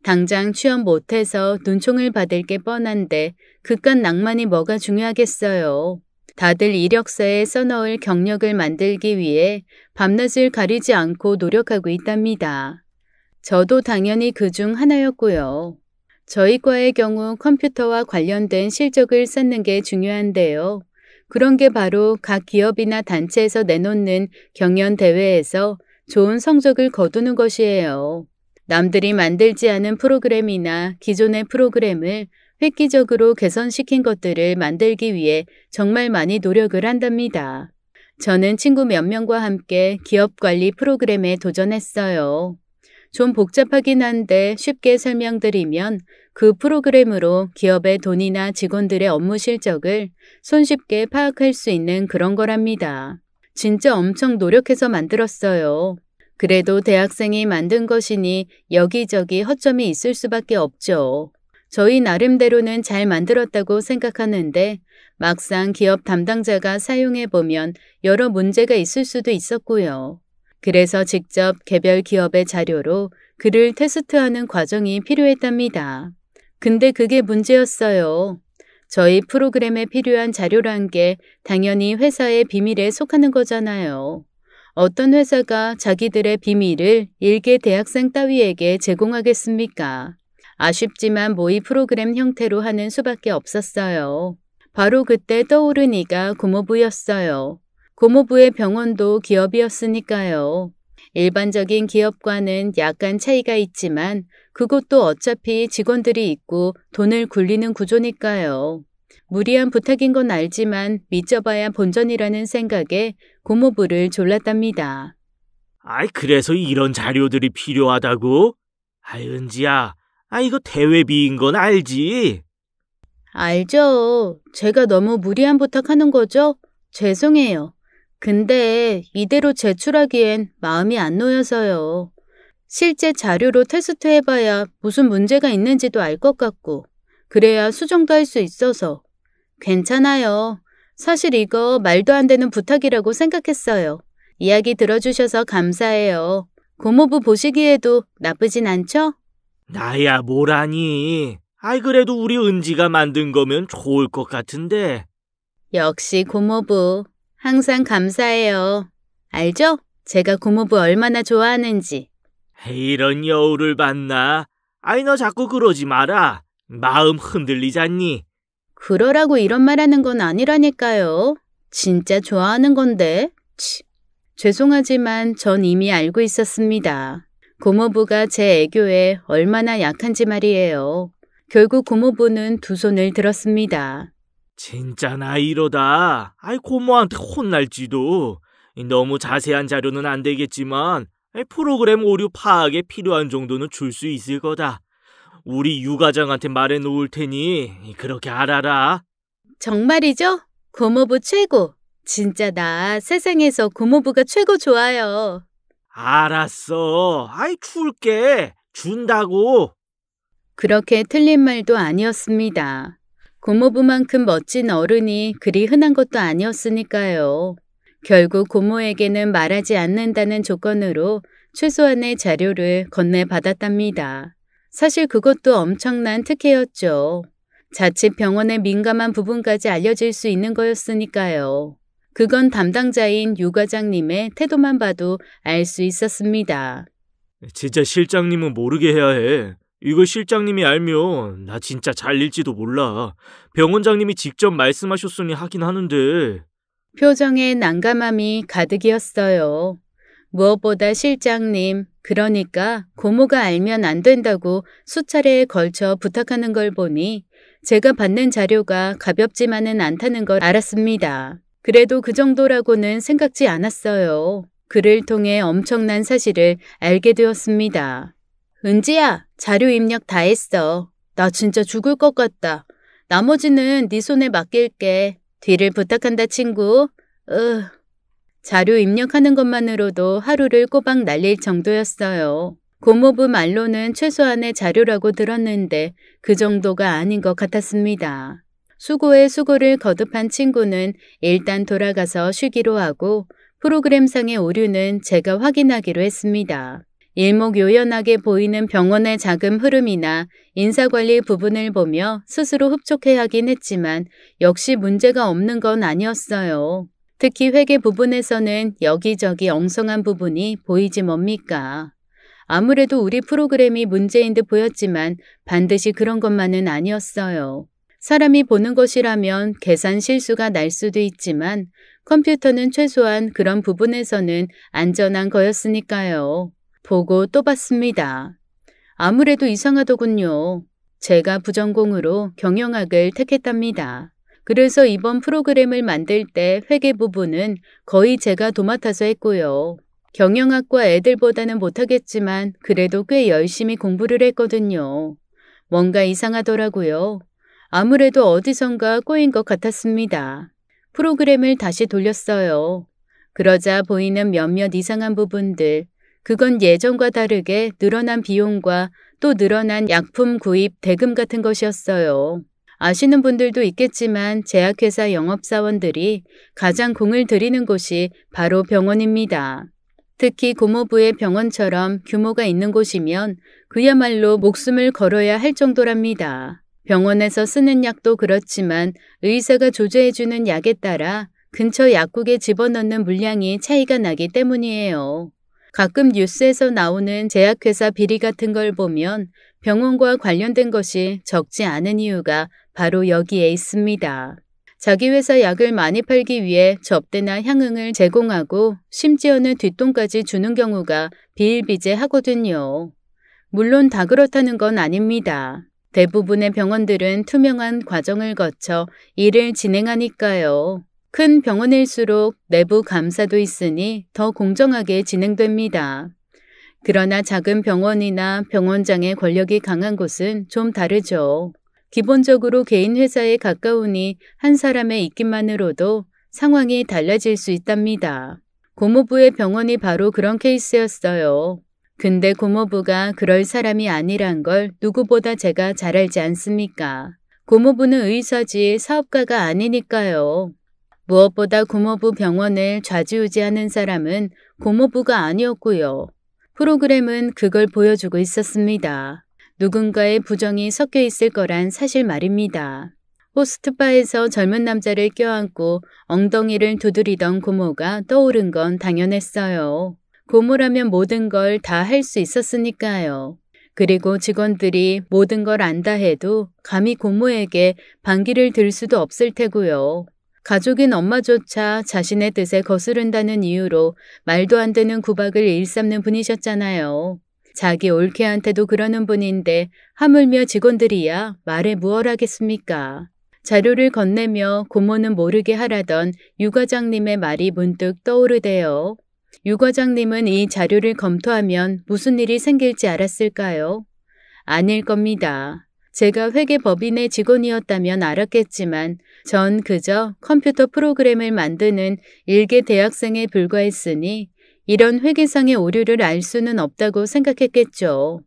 Speaker 1: 당장 취업 못해서 눈총을 받을 게 뻔한데 그깟 낭만이 뭐가 중요하겠어요. 다들 이력서에 써넣을 경력을 만들기 위해 밤낮을 가리지 않고 노력하고 있답니다. 저도 당연히 그중 하나였고요. 저희 과의 경우 컴퓨터와 관련된 실적을 쌓는 게 중요한데요. 그런 게 바로 각 기업이나 단체에서 내놓는 경연대회에서 좋은 성적을 거두는 것이에요. 남들이 만들지 않은 프로그램이나 기존의 프로그램을 획기적으로 개선시킨 것들을 만들기 위해 정말 많이 노력을 한답니다. 저는 친구 몇 명과 함께 기업관리 프로그램에 도전했어요. 좀 복잡하긴 한데 쉽게 설명드리면 그 프로그램으로 기업의 돈이나 직원들의 업무 실적을 손쉽게 파악할 수 있는 그런 거랍니다. 진짜 엄청 노력해서 만들었어요. 그래도 대학생이 만든 것이니 여기저기 허점이 있을 수밖에 없죠. 저희 나름대로는 잘 만들었다고 생각하는데 막상 기업 담당자가 사용해보면 여러 문제가 있을 수도 있었고요. 그래서 직접 개별 기업의 자료로 그를 테스트하는 과정이 필요했답니다. 근데 그게 문제였어요. 저희 프로그램에 필요한 자료란 게 당연히 회사의 비밀에 속하는 거잖아요. 어떤 회사가 자기들의 비밀을 일개 대학생 따위에게 제공하겠습니까? 아쉽지만 모의 프로그램 형태로 하는 수밖에 없었어요. 바로 그때 떠오른 이가 고모부였어요. 고모부의 병원도 기업이었으니까요. 일반적인 기업과는 약간 차이가 있지만 그것도 어차피 직원들이 있고 돈을 굴리는 구조니까요. 무리한 부탁인 건 알지만 믿져봐야 본전이라는 생각에 고모부를 졸랐답니다.
Speaker 2: 아이, 그래서 이런 자료들이 필요하다고? 아이, 은지야. 이거 대외비인 건 알지?
Speaker 3: 알죠. 제가 너무 무리한 부탁하는 거죠? 죄송해요. 근데 이대로 제출하기엔 마음이 안 놓여서요.
Speaker 1: 실제 자료로 테스트해봐야 무슨 문제가 있는지도 알 것 같고 그래야 수정도 할 수 있어서. 괜찮아요. 사실 이거 말도 안 되는 부탁이라고 생각했어요. 이야기 들어주셔서 감사해요. 고모부 보시기에도 나쁘진 않죠?
Speaker 2: 나야 뭐라니. 아이 그래도 우리 은지가 만든 거면 좋을 것 같은데.
Speaker 1: 역시 고모부. 항상 감사해요. 알죠? 제가 고모부 얼마나 좋아하는지.
Speaker 2: 이런 여우를 봤나? 아이 너 자꾸 그러지 마라. 마음 흔들리잖니.
Speaker 1: 그러라고 이런 말 하는 건 아니라니까요. 진짜 좋아하는 건데. 치. 죄송하지만 전 이미 알고 있었습니다. 고모부가 제 애교에 얼마나 약한지 말이에요. 결국 고모부는 두 손을 들었습니다.
Speaker 2: 진짜 나 이러다 아이 고모한테 혼날지도. 너무 자세한 자료는 안 되겠지만 프로그램 오류 파악에 필요한 정도는 줄 수 있을 거다. 우리 유 과장한테 말해 놓을 테니 그렇게 알아라.
Speaker 1: 정말이죠? 고모부 최고. 진짜 나 세상에서 고모부가 최고 좋아요.
Speaker 2: 알았어. 아이 줄게. 준다고.
Speaker 1: 그렇게 틀린 말도 아니었습니다. 고모부만큼 멋진 어른이 그리 흔한 것도 아니었으니까요. 결국 고모에게는 말하지 않는다는 조건으로 최소한의 자료를 건네받았답니다. 사실 그것도 엄청난 특혜였죠. 자칫 병원의 민감한 부분까지 알려질 수 있는 거였으니까요. 그건 담당자인 유 과장님의 태도만 봐도 알 수 있었습니다.
Speaker 2: 진짜 실장님은 모르게 해야 해. 이거 실장님이 알면 나 진짜 잘릴지도 몰라. 병원장님이 직접 말씀하셨으니 하긴 하는데.
Speaker 1: 표정에 난감함이 가득이었어요. 무엇보다 실장님, 그러니까 고모가 알면 안 된다고 수차례에 걸쳐 부탁하는 걸 보니 제가 받는 자료가 가볍지만은 않다는 걸 알았습니다. 그래도 그 정도라고는 생각지 않았어요. 그를 통해 엄청난 사실을 알게 되었습니다. 은지야, 자료 입력 다 했어. 나 진짜 죽을 것 같다. 나머지는 네 손에 맡길게. 뒤를 부탁한다, 친구. 자료 입력하는 것만으로도 하루를 꼬박 날릴 정도였어요. 고모부 말로는 최소한의 자료라고 들었는데 그 정도가 아닌 것 같았습니다. 수고에 수고를 거듭한 친구는 일단 돌아가서 쉬기로 하고 프로그램상의 오류는 제가 확인하기로 했습니다. 일목요연하게 보이는 병원의 자금 흐름이나 인사관리 부분을 보며 스스로 흡족해하긴 했지만 역시 문제가 없는 건 아니었어요. 특히 회계 부분에서는 여기저기 엉성한 부분이 보이지 뭡니까? 아무래도 우리 프로그램이 문제인 듯 보였지만 반드시 그런 것만은 아니었어요. 사람이 보는 것이라면 계산 실수가 날 수도 있지만 컴퓨터는 최소한 그런 부분에서는 안전한 거였으니까요. 보고 또 봤습니다. 아무래도 이상하더군요. 제가 부전공으로 경영학을 택했답니다. 그래서 이번 프로그램을 만들 때 회계 부분은 거의 제가 도맡아서 했고요. 경영학과 애들보다는 못하겠지만 그래도 꽤 열심히 공부를 했거든요. 뭔가 이상하더라고요. 아무래도 어디선가 꼬인 것 같았습니다. 프로그램을 다시 돌렸어요. 그러자 보이는 몇몇 이상한 부분들, 그건 예전과 다르게 늘어난 비용과 또 늘어난 약품 구입 대금 같은 것이었어요. 아시는 분들도 있겠지만 제약회사 영업사원들이 가장 공을 들이는 곳이 바로 병원입니다. 특히 고모부의 병원처럼 규모가 있는 곳이면 그야말로 목숨을 걸어야 할 정도랍니다. 병원에서 쓰는 약도 그렇지만 의사가 조제해주는 약에 따라 근처 약국에 집어넣는 물량이 차이가 나기 때문이에요. 가끔 뉴스에서 나오는 제약회사 비리 같은 걸 보면 병원과 관련된 것이 적지 않은 이유가 바로 여기에 있습니다. 자기 회사 약을 많이 팔기 위해 접대나 향응을 제공하고 심지어는 뒷돈까지 주는 경우가 비일비재하거든요. 물론 다 그렇다는 건 아닙니다. 대부분의 병원들은 투명한 과정을 거쳐 일을 진행하니까요. 큰 병원일수록 내부 감사도 있으니 더 공정하게 진행됩니다. 그러나 작은 병원이나 병원장의 권력이 강한 곳은 좀 다르죠. 기본적으로 개인 회사에 가까우니 한 사람의 있기만으로도 상황이 달라질 수 있답니다. 고모부의 병원이 바로 그런 케이스였어요. 근데 고모부가 그럴 사람이 아니란 걸 누구보다 제가 잘 알지 않습니까? 고모부는 의사지 사업가가 아니니까요. 무엇보다 고모부 병원을 좌지우지하는 사람은 고모부가 아니었고요. 프로그램은 그걸 보여주고 있었습니다. 누군가의 부정이 섞여 있을 거란 사실 말입니다. 호스트바에서 젊은 남자를 껴안고 엉덩이를 두드리던 고모가 떠오른 건 당연했어요. 고모라면 모든 걸 다 할 수 있었으니까요. 그리고 직원들이 모든 걸 안다 해도 감히 고모에게 반기를 들 수도 없을 테고요. 가족인 엄마조차 자신의 뜻에 거스른다는 이유로 말도 안 되는 구박을 일삼는 분이셨잖아요. 자기 올케한테도 그러는 분인데 하물며 직원들이야 말에 무얼 하겠습니까? 자료를 건네며 고모는 모르게 하라던 유 과장님의 말이 문득 떠오르대요. 유 과장님은 이 자료를 검토하면 무슨 일이 생길지 알았을까요? 아닐 겁니다. 제가 회계법인의 직원이었다면 알았겠지만 전 그저 컴퓨터 프로그램을 만드는 일개 대학생에 불과했으니 이런 회계상의 오류를 알 수는 없다고 생각했겠죠.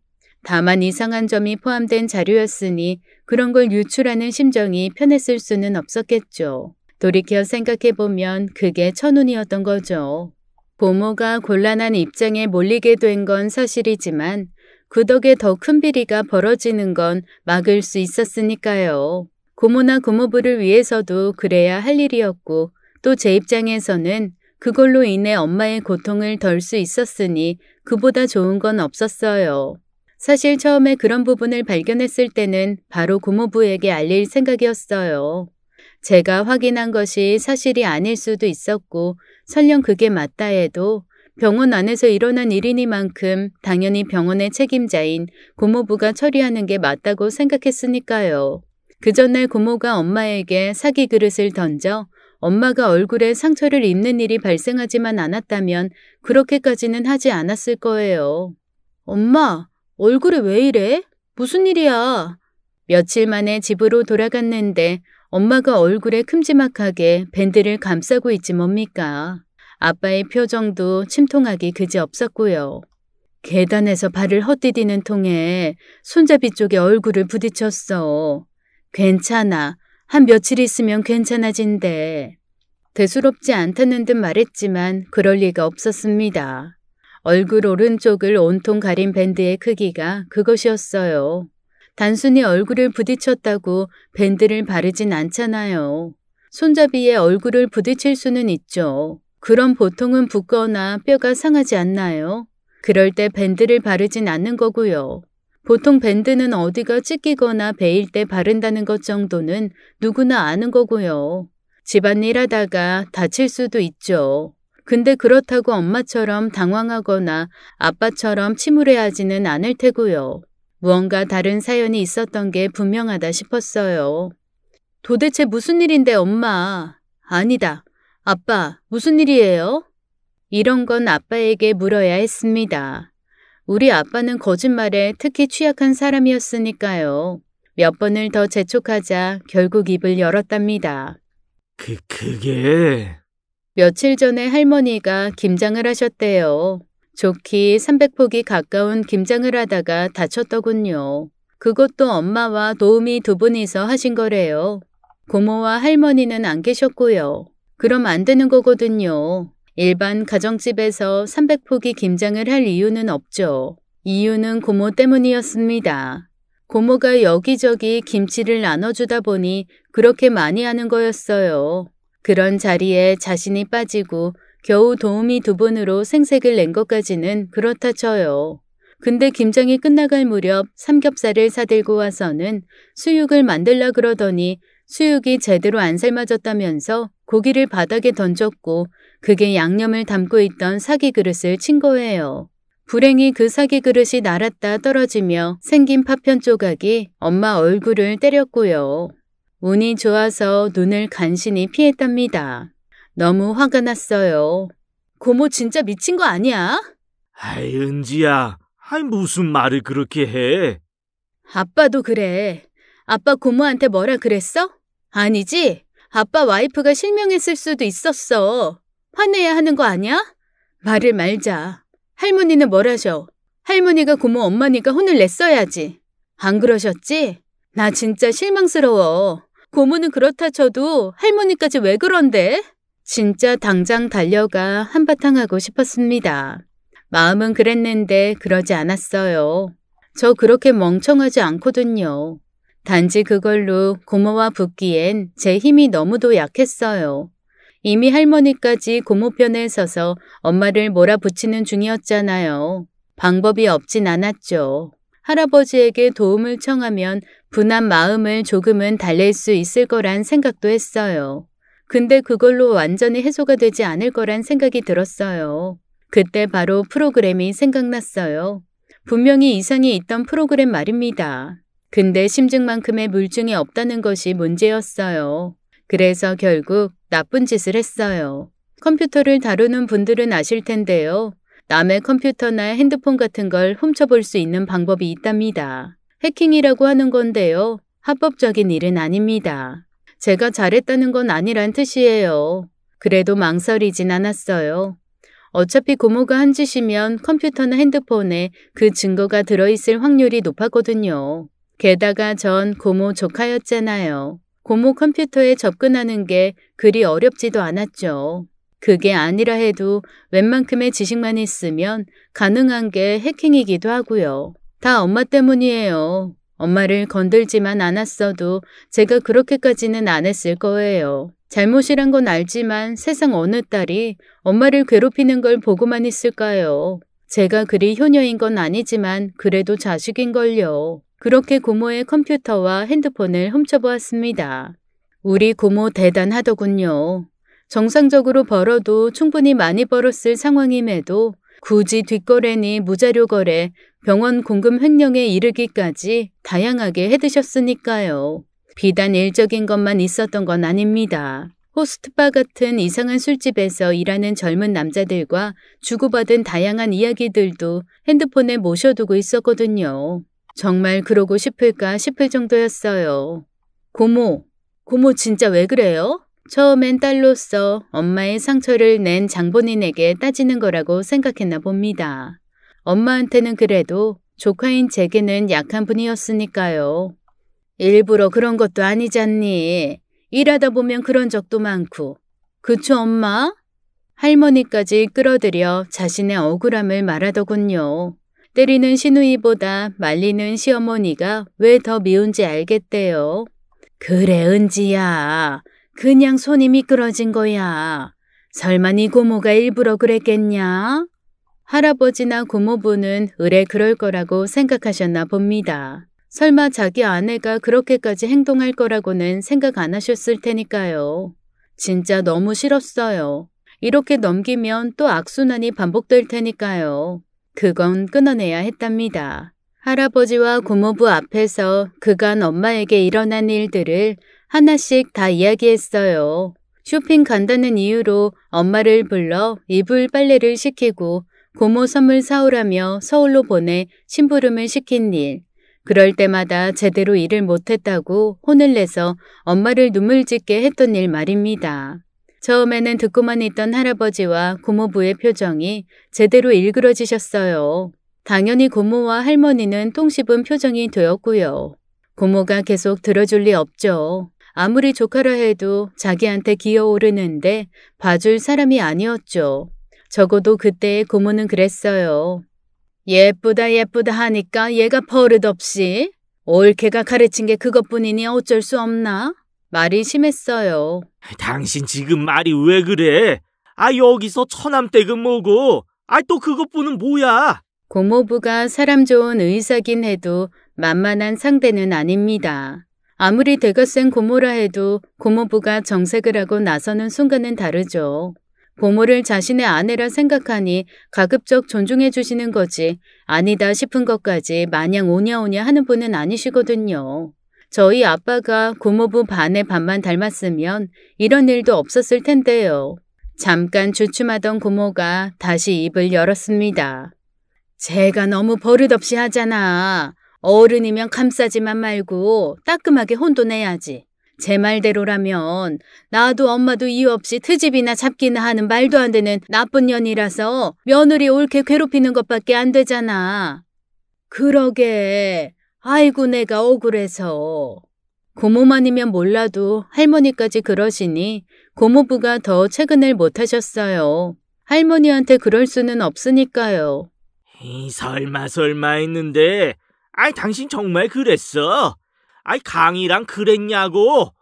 Speaker 1: 다만 이상한 점이 포함된 자료였으니 그런 걸 유출하는 심정이 편했을 수는 없었겠죠. 돌이켜 생각해보면 그게 천운이었던 거죠. 고모가 곤란한 입장에 몰리게 된 건 사실이지만 그 덕에 더 큰 비리가 벌어지는 건 막을 수 있었으니까요. 고모나 고모부를 위해서도 그래야 할 일이었고 또 제 입장에서는 그걸로 인해 엄마의 고통을 덜 수 있었으니 그보다 좋은 건 없었어요. 사실 처음에 그런 부분을 발견했을 때는 바로 고모부에게 알릴 생각이었어요. 제가 확인한 것이 사실이 아닐 수도 있었고 설령 그게 맞다 해도 병원 안에서 일어난 일이니만큼 당연히 병원의 책임자인 고모부가 처리하는 게 맞다고 생각했으니까요. 그 전날 고모가 엄마에게 사기 그릇을 던져 엄마가 얼굴에 상처를 입는 일이 발생하지만 않았다면 그렇게까지는 하지 않았을 거예요. 엄마, 얼굴이 왜 이래? 무슨 일이야? 며칠 만에 집으로 돌아갔는데 엄마가 얼굴에 큼지막하게 밴드를 감싸고 있지 뭡니까? 아빠의 표정도 침통하기 그지없었고요. 계단에서 발을 헛디디는 통에 손잡이 쪽에 얼굴을 부딪혔어. 괜찮아. 한 며칠 있으면 괜찮아진대. 대수롭지 않다는 듯 말했지만 그럴 리가 없었습니다. 얼굴 오른쪽을 온통 가린 밴드의 크기가 그것이었어요. 단순히 얼굴을 부딪혔다고 밴드를 바르진 않잖아요. 손잡이에 얼굴을 부딪힐 수는 있죠. 그럼 보통은 붓거나 뼈가 상하지 않나요? 그럴 때 밴드를 바르진 않는 거고요. 보통 밴드는 어디가 찢기거나 베일 때 바른다는 것 정도는 누구나 아는 거고요. 집안일 하다가 다칠 수도 있죠. 근데 그렇다고 엄마처럼 당황하거나 아빠처럼 침울해하지는 않을 테고요. 무언가 다른 사연이 있었던 게 분명하다 싶었어요. 도대체 무슨 일인데 엄마? 아니다. 아빠, 무슨 일이에요? 이런 건 아빠에게 물어야 했습니다. 우리 아빠는 거짓말에 특히 취약한 사람이었으니까요. 몇 번을 더 재촉하자 결국 입을 열었답니다.
Speaker 2: 그게...
Speaker 1: 며칠 전에 할머니가 김장을 하셨대요. 좋기 300폭이 가까운 김장을 하다가 다쳤더군요. 그것도 엄마와 도우미 두 분이서 하신 거래요. 고모와 할머니는 안 계셨고요. 그럼 안 되는 거거든요. 일반 가정집에서 300포기 김장을 할 이유는 없죠. 이유는 고모 때문이었습니다. 고모가 여기저기 김치를 나눠주다 보니 그렇게 많이 하는 거였어요. 그런 자리에 자신이 빠지고 겨우 도우미 두 분으로 생색을 낸 것까지는 그렇다 쳐요. 근데 김장이 끝나갈 무렵 삼겹살을 사들고 와서는 수육을 만들라 그러더니 수육이 제대로 안 삶아졌다면서 고기를 바닥에 던졌고 그게 양념을 담고 있던 사기 그릇을 친 거예요. 불행히 그 사기 그릇이 날았다 떨어지며 생긴 파편 조각이 엄마 얼굴을 때렸고요. 운이 좋아서 눈을 간신히 피했답니다. 너무 화가 났어요. 고모 진짜 미친 거 아니야?
Speaker 2: 아이, 은지야. 아이, 무슨 말을 그렇게 해?
Speaker 1: 아빠도 그래. 아빠 고모한테 뭐라 그랬어? 아니지? 아빠 와이프가 실명했을 수도 있었어. 화내야 하는 거 아니야? 말을 말자. 할머니는 뭘 하셔? 할머니가 고모 엄마니까 혼을 냈어야지. 안 그러셨지? 나 진짜 실망스러워. 고모는 그렇다 쳐도 할머니까지 왜 그런데? 진짜 당장 달려가 한바탕 하고 싶었습니다. 마음은 그랬는데 그러지 않았어요. 저 그렇게 멍청하지 않거든요. 단지 그걸로 고모와 붙기엔 제 힘이 너무도 약했어요. 이미 할머니까지 고모 편에 서서 엄마를 몰아붙이는 중이었잖아요. 방법이 없진 않았죠. 할아버지에게 도움을 청하면 분한 마음을 조금은 달랠 수 있을 거란 생각도 했어요. 근데 그걸로 완전히 해소가 되지 않을 거란 생각이 들었어요. 그때 바로 프로그램이 생각났어요. 분명히 이상이 있던 프로그램 말입니다. 근데 심증만큼의 물증이 없다는 것이 문제였어요. 그래서 결국 나쁜 짓을 했어요. 컴퓨터를 다루는 분들은 아실 텐데요. 남의 컴퓨터나 핸드폰 같은 걸 훔쳐볼 수 있는 방법이 있답니다. 해킹이라고 하는 건데요. 합법적인 일은 아닙니다. 제가 잘했다는 건 아니란 뜻이에요. 그래도 망설이진 않았어요. 어차피 고모가 한 짓이면 컴퓨터나 핸드폰에 그 증거가 들어있을 확률이 높았거든요. 게다가 전 고모 조카였잖아요. 고모 컴퓨터에 접근하는 게 그리 어렵지도 않았죠. 그게 아니라 해도 웬만큼의 지식만 있으면 가능한 게 해킹이기도 하고요. 다 엄마 때문이에요. 엄마를 건들지만 않았어도 제가 그렇게까지는 안 했을 거예요. 잘못이란 건 알지만 세상 어느 딸이 엄마를 괴롭히는 걸 보고만 있을까요? 제가 그리 효녀인 건 아니지만 그래도 자식인걸요. 그렇게 고모의 컴퓨터와 핸드폰을 훔쳐보았습니다. 우리 고모 대단하더군요. 정상적으로 벌어도 충분히 많이 벌었을 상황임에도 굳이 뒷거래니 무자료 거래, 병원 공금 횡령에 이르기까지 다양하게 해드셨으니까요. 비단 일적인 것만 있었던 건 아닙니다. 호스트바 같은 이상한 술집에서 일하는 젊은 남자들과 주고받은 다양한 이야기들도 핸드폰에 모셔두고 있었거든요. 정말 그러고 싶을까 싶을 정도였어요. 고모 진짜 왜 그래요? 처음엔 딸로서 엄마의 상처를 낸 장본인에게 따지는 거라고 생각했나 봅니다. 엄마한테는 그래도 조카인 제게는 약한 분이었으니까요. 일부러 그런 것도 아니잖니. 일하다 보면 그런 적도 많고. 그쵸, 엄마? 할머니까지 끌어들여 자신의 억울함을 말하더군요. 때리는 시누이보다 말리는 시어머니가 왜 더 미운지 알겠대요. 그래, 은지야. 그냥 손이 미끄러진 거야. 설마 네 고모가 일부러 그랬겠냐? 할아버지나 고모부는 의뢰 그럴 거라고 생각하셨나 봅니다. 설마 자기 아내가 그렇게까지 행동할 거라고는 생각 안 하셨을 테니까요. 진짜 너무 싫었어요. 이렇게 넘기면 또 악순환이 반복될 테니까요. 그건 끊어내야 했답니다. 할아버지와 고모부 앞에서 그간 엄마에게 일어난 일들을 하나씩 다 이야기했어요. 쇼핑 간다는 이유로 엄마를 불러 이불 빨래를 시키고 고모 선물 사오라며 서울로 보내 심부름을 시킨 일. 그럴 때마다 제대로 일을 못했다고 혼을 내서 엄마를 눈물 짓게 했던 일 말입니다. 처음에는 듣고만 있던 할아버지와 고모부의 표정이 제대로 일그러지셨어요. 당연히 고모와 할머니는 똥 씹은 표정이 되었고요. 고모가 계속 들어줄 리 없죠. 아무리 조카라 해도 자기한테 기어오르는데 봐줄 사람이 아니었죠. 적어도 그때의 고모는 그랬어요. 예쁘다 하니까 얘가 버릇없이. 올케가 가르친 게 그것뿐이니 어쩔 수 없나? 말이 심했어요.
Speaker 2: 당신 지금 말이 왜 그래? 여기서 처남댁은 뭐고? 또 그것뿐은 뭐야?
Speaker 1: 고모부가 사람 좋은 의사긴 해도 만만한 상대는 아닙니다. 아무리 대가 센 고모라 해도 고모부가 정색을 하고 나서는 순간은 다르죠. 고모를 자신의 아내라 생각하니 가급적 존중해 주시는 거지 아니다 싶은 것까지 마냥 오냐오냐 하는 분은 아니시거든요. 저희 아빠가 고모부 반의 반만 닮았으면 이런 일도 없었을 텐데요. 잠깐 주춤하던 고모가 다시 입을 열었습니다. 제가 너무 버릇없이 하잖아. 어른이면 감싸지만 말고 따끔하게 혼도 내야지. 제 말대로라면 나도 엄마도 이유 없이 트집이나 잡기나 하는 말도 안 되는 나쁜 년이라서 며느리 옳게 괴롭히는 것밖에 안 되잖아. 그러게. 아이고 내가 억울해서. 고모만이면 몰라도 할머니까지 그러시니 고모부가 더 채근을 못하셨어요. 할머니한테 그럴 수는 없으니까요.
Speaker 2: 설마 했는데 당신 정말 그랬어? 강이랑 그랬냐고?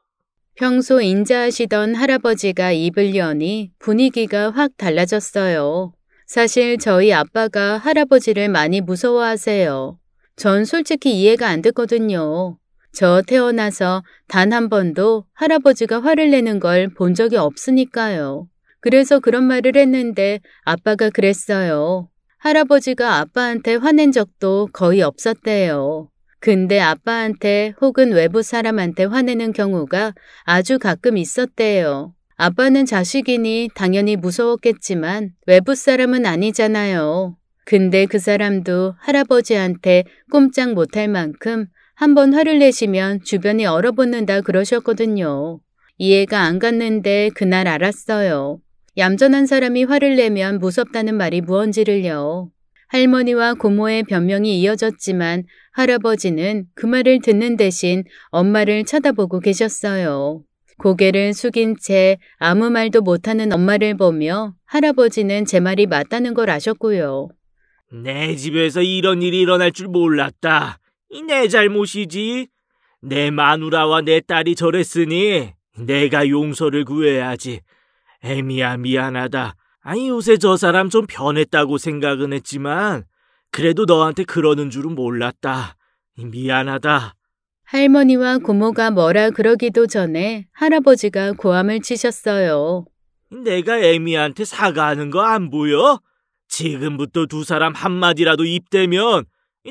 Speaker 1: 평소 인자하시던 할아버지가 입을 여니 분위기가 확 달라졌어요. 사실 저희 아빠가 할아버지를 많이 무서워하세요. 전 솔직히 이해가 안 됐거든요. 저 태어나서 단 한 번도 할아버지가 화를 내는 걸 본 적이 없으니까요. 그래서 그런 말을 했는데 아빠가 그랬어요. 할아버지가 아빠한테 화낸 적도 거의 없었대요. 근데 아빠한테 혹은 외부 사람한테 화내는 경우가 아주 가끔 있었대요. 아빠는 자식이니 당연히 무서웠겠지만 외부 사람은 아니잖아요. 근데 그 사람도 할아버지한테 꼼짝 못할 만큼 한번 화를 내시면 주변이 얼어붙는다 그러셨거든요. 이해가 안 갔는데 그날 알았어요. 얌전한 사람이 화를 내면 무섭다는 말이 무언지를요. 할머니와 고모의 변명이 이어졌지만 할아버지는 그 말을 듣는 대신 엄마를 쳐다보고 계셨어요. 고개를 숙인 채 아무 말도 못하는 엄마를 보며 할아버지는 제 말이 맞다는 걸 아셨고요.
Speaker 2: 내 집에서 이런 일이 일어날 줄 몰랐다. 내 잘못이지. 내 마누라와 내 딸이 저랬으니 내가 용서를 구해야지. 애미야 미안하다. 요새 저 사람 좀 변했다고 생각은 했지만 그래도 너한테 그러는 줄은 몰랐다. 미안하다.
Speaker 1: 할머니와 고모가 뭐라 그러기도 전에 할아버지가 고함을 치셨어요.
Speaker 2: 내가 애미한테 사과하는 거 안 보여? 지금부터 두 사람 한마디라도 입대면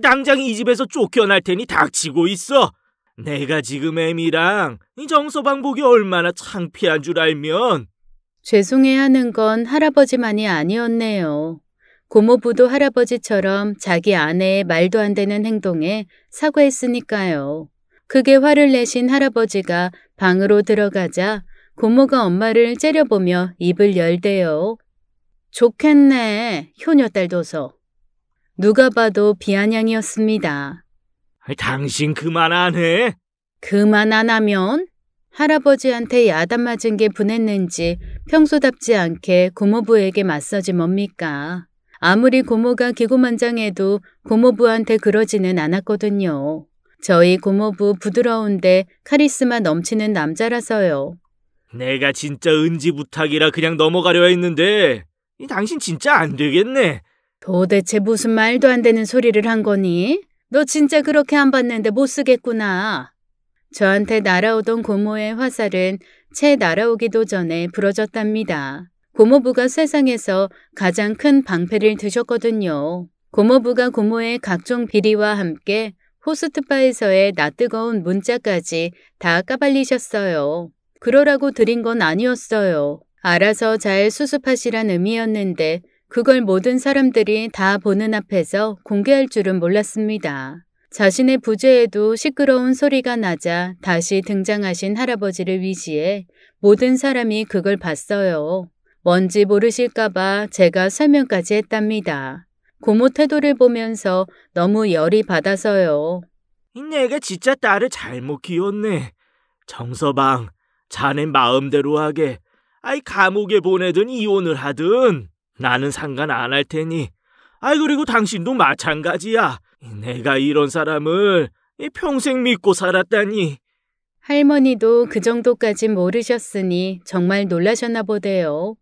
Speaker 2: 당장 이 집에서 쫓겨날 테니 닥치고 있어. 내가 지금 애미랑 정서방 보기 얼마나 창피한 줄 알면.
Speaker 1: 죄송해하는 건 할아버지만이 아니었네요. 고모부도 할아버지처럼 자기 아내의 말도 안 되는 행동에 사과했으니까요. 크게 화를 내신 할아버지가 방으로 들어가자 고모가 엄마를 째려보며 입을 열대요. 좋겠네, 효녀딸 둬서. 누가 봐도 비아냥이었습니다.
Speaker 2: 당신 그만 안 해?
Speaker 1: 그만 안 하면? 할아버지한테 야단 맞은 게 분했는지 평소답지 않게 고모부에게 맞서지 뭡니까? 아무리 고모가 기고만장해도 고모부한테 그러지는 않았거든요. 저희 고모부 부드러운데 카리스마 넘치는 남자라서요.
Speaker 2: 내가 진짜 은지 부탁이라 그냥 넘어가려 했는데 당신 진짜 안 되겠네.
Speaker 1: 도대체 무슨 말도 안 되는 소리를 한 거니? 너 진짜 그렇게 안 봤는데 못 쓰겠구나. 저한테 날아오던 고모의 화살은 채 날아오기도 전에 부러졌답니다. 고모부가 세상에서 가장 큰 방패를 드셨거든요. 고모부가 고모의 각종 비리와 함께 호스트바에서의 낯뜨거운 문자까지 다 까발리셨어요. 그러라고 드린 건 아니었어요. 알아서 잘 수습하시란 의미였는데 그걸 모든 사람들이 다 보는 앞에서 공개할 줄은 몰랐습니다. 자신의 부재에도 시끄러운 소리가 나자 다시 등장하신 할아버지를 위시해 모든 사람이 그걸 봤어요. 뭔지 모르실까봐 제가 설명까지 했답니다. 고모 태도를 보면서 너무 열이 받아서요.
Speaker 2: 내가 진짜 딸을 잘못 키웠네. 정서방, 자넨 마음대로 하게. 감옥에 보내든 이혼을 하든 나는 상관 안 할 테니. 그리고 당신도 마찬가지야. 내가 이런 사람을 평생 믿고 살았다니.
Speaker 1: 할머니도 그 정도까진 모르셨으니 정말 놀라셨나 보대요.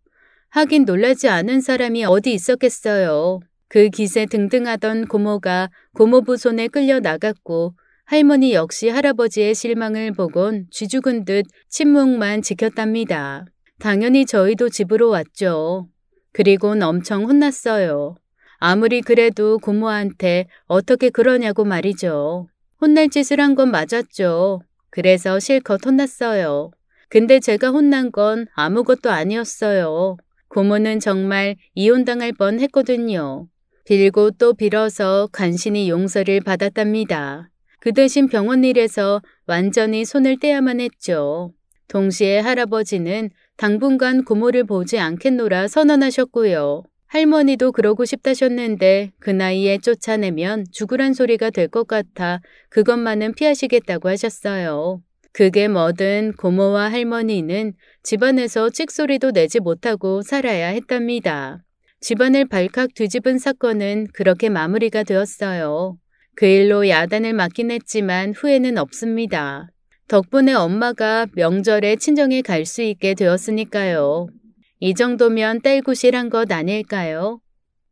Speaker 1: 하긴 놀라지 않은 사람이 어디 있었겠어요. 그 기세 등등하던 고모가 고모부 손에 끌려 나갔고 할머니 역시 할아버지의 실망을 보곤 쥐죽은 듯 침묵만 지켰답니다. 당연히 저희도 집으로 왔죠. 그리곤 엄청 혼났어요. 아무리 그래도 고모한테 어떻게 그러냐고 말이죠. 혼날 짓을 한 건 맞았죠. 그래서 실컷 혼났어요. 근데 제가 혼난 건 아무것도 아니었어요. 고모는 정말 이혼당할 뻔했거든요. 빌고 또 빌어서 간신히 용서를 받았답니다. 그 대신 병원 일에서 완전히 손을 떼야만 했죠. 동시에 할아버지는 당분간 고모를 보지 않겠노라 선언하셨고요. 할머니도 그러고 싶다셨는데 그 나이에 쫓아내면 죽으란 소리가 될 것 같아 그것만은 피하시겠다고 하셨어요. 그게 뭐든 고모와 할머니는 집안에서 찍소리도 내지 못하고 살아야 했답니다. 집안을 발칵 뒤집은 사건은 그렇게 마무리가 되었어요. 그 일로 야단을 맞긴 했지만 후회는 없습니다. 덕분에 엄마가 명절에 친정에 갈 수 있게 되었으니까요. 이 정도면 딸굿이란 것 아닐까요?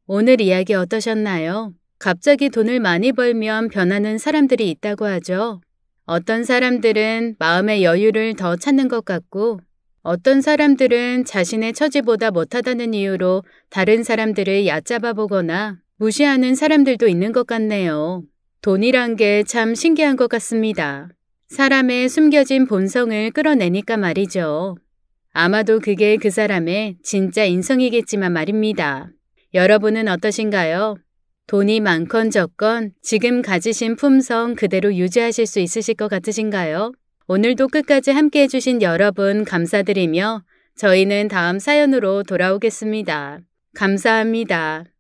Speaker 1: 오늘 이야기 어떠셨나요? 갑자기 돈을 많이 벌면 변하는 사람들이 있다고 하죠. 어떤 사람들은 마음의 여유를 더 찾는 것 같고 어떤 사람들은 자신의 처지보다 못하다는 이유로 다른 사람들을 얕잡아 보거나 무시하는 사람들도 있는 것 같네요. 돈이란 게 참 신기한 것 같습니다. 사람의 숨겨진 본성을 끌어내니까 말이죠. 아마도 그게 그 사람의 진짜 인성이겠지만 말입니다. 여러분은 어떠신가요? 돈이 많건 적건 지금 가지신 품성 그대로 유지하실 수 있으실 것 같으신가요? 오늘도 끝까지 함께 해주신 여러분 감사드리며 저희는 다음 사연으로 돌아오겠습니다. 감사합니다.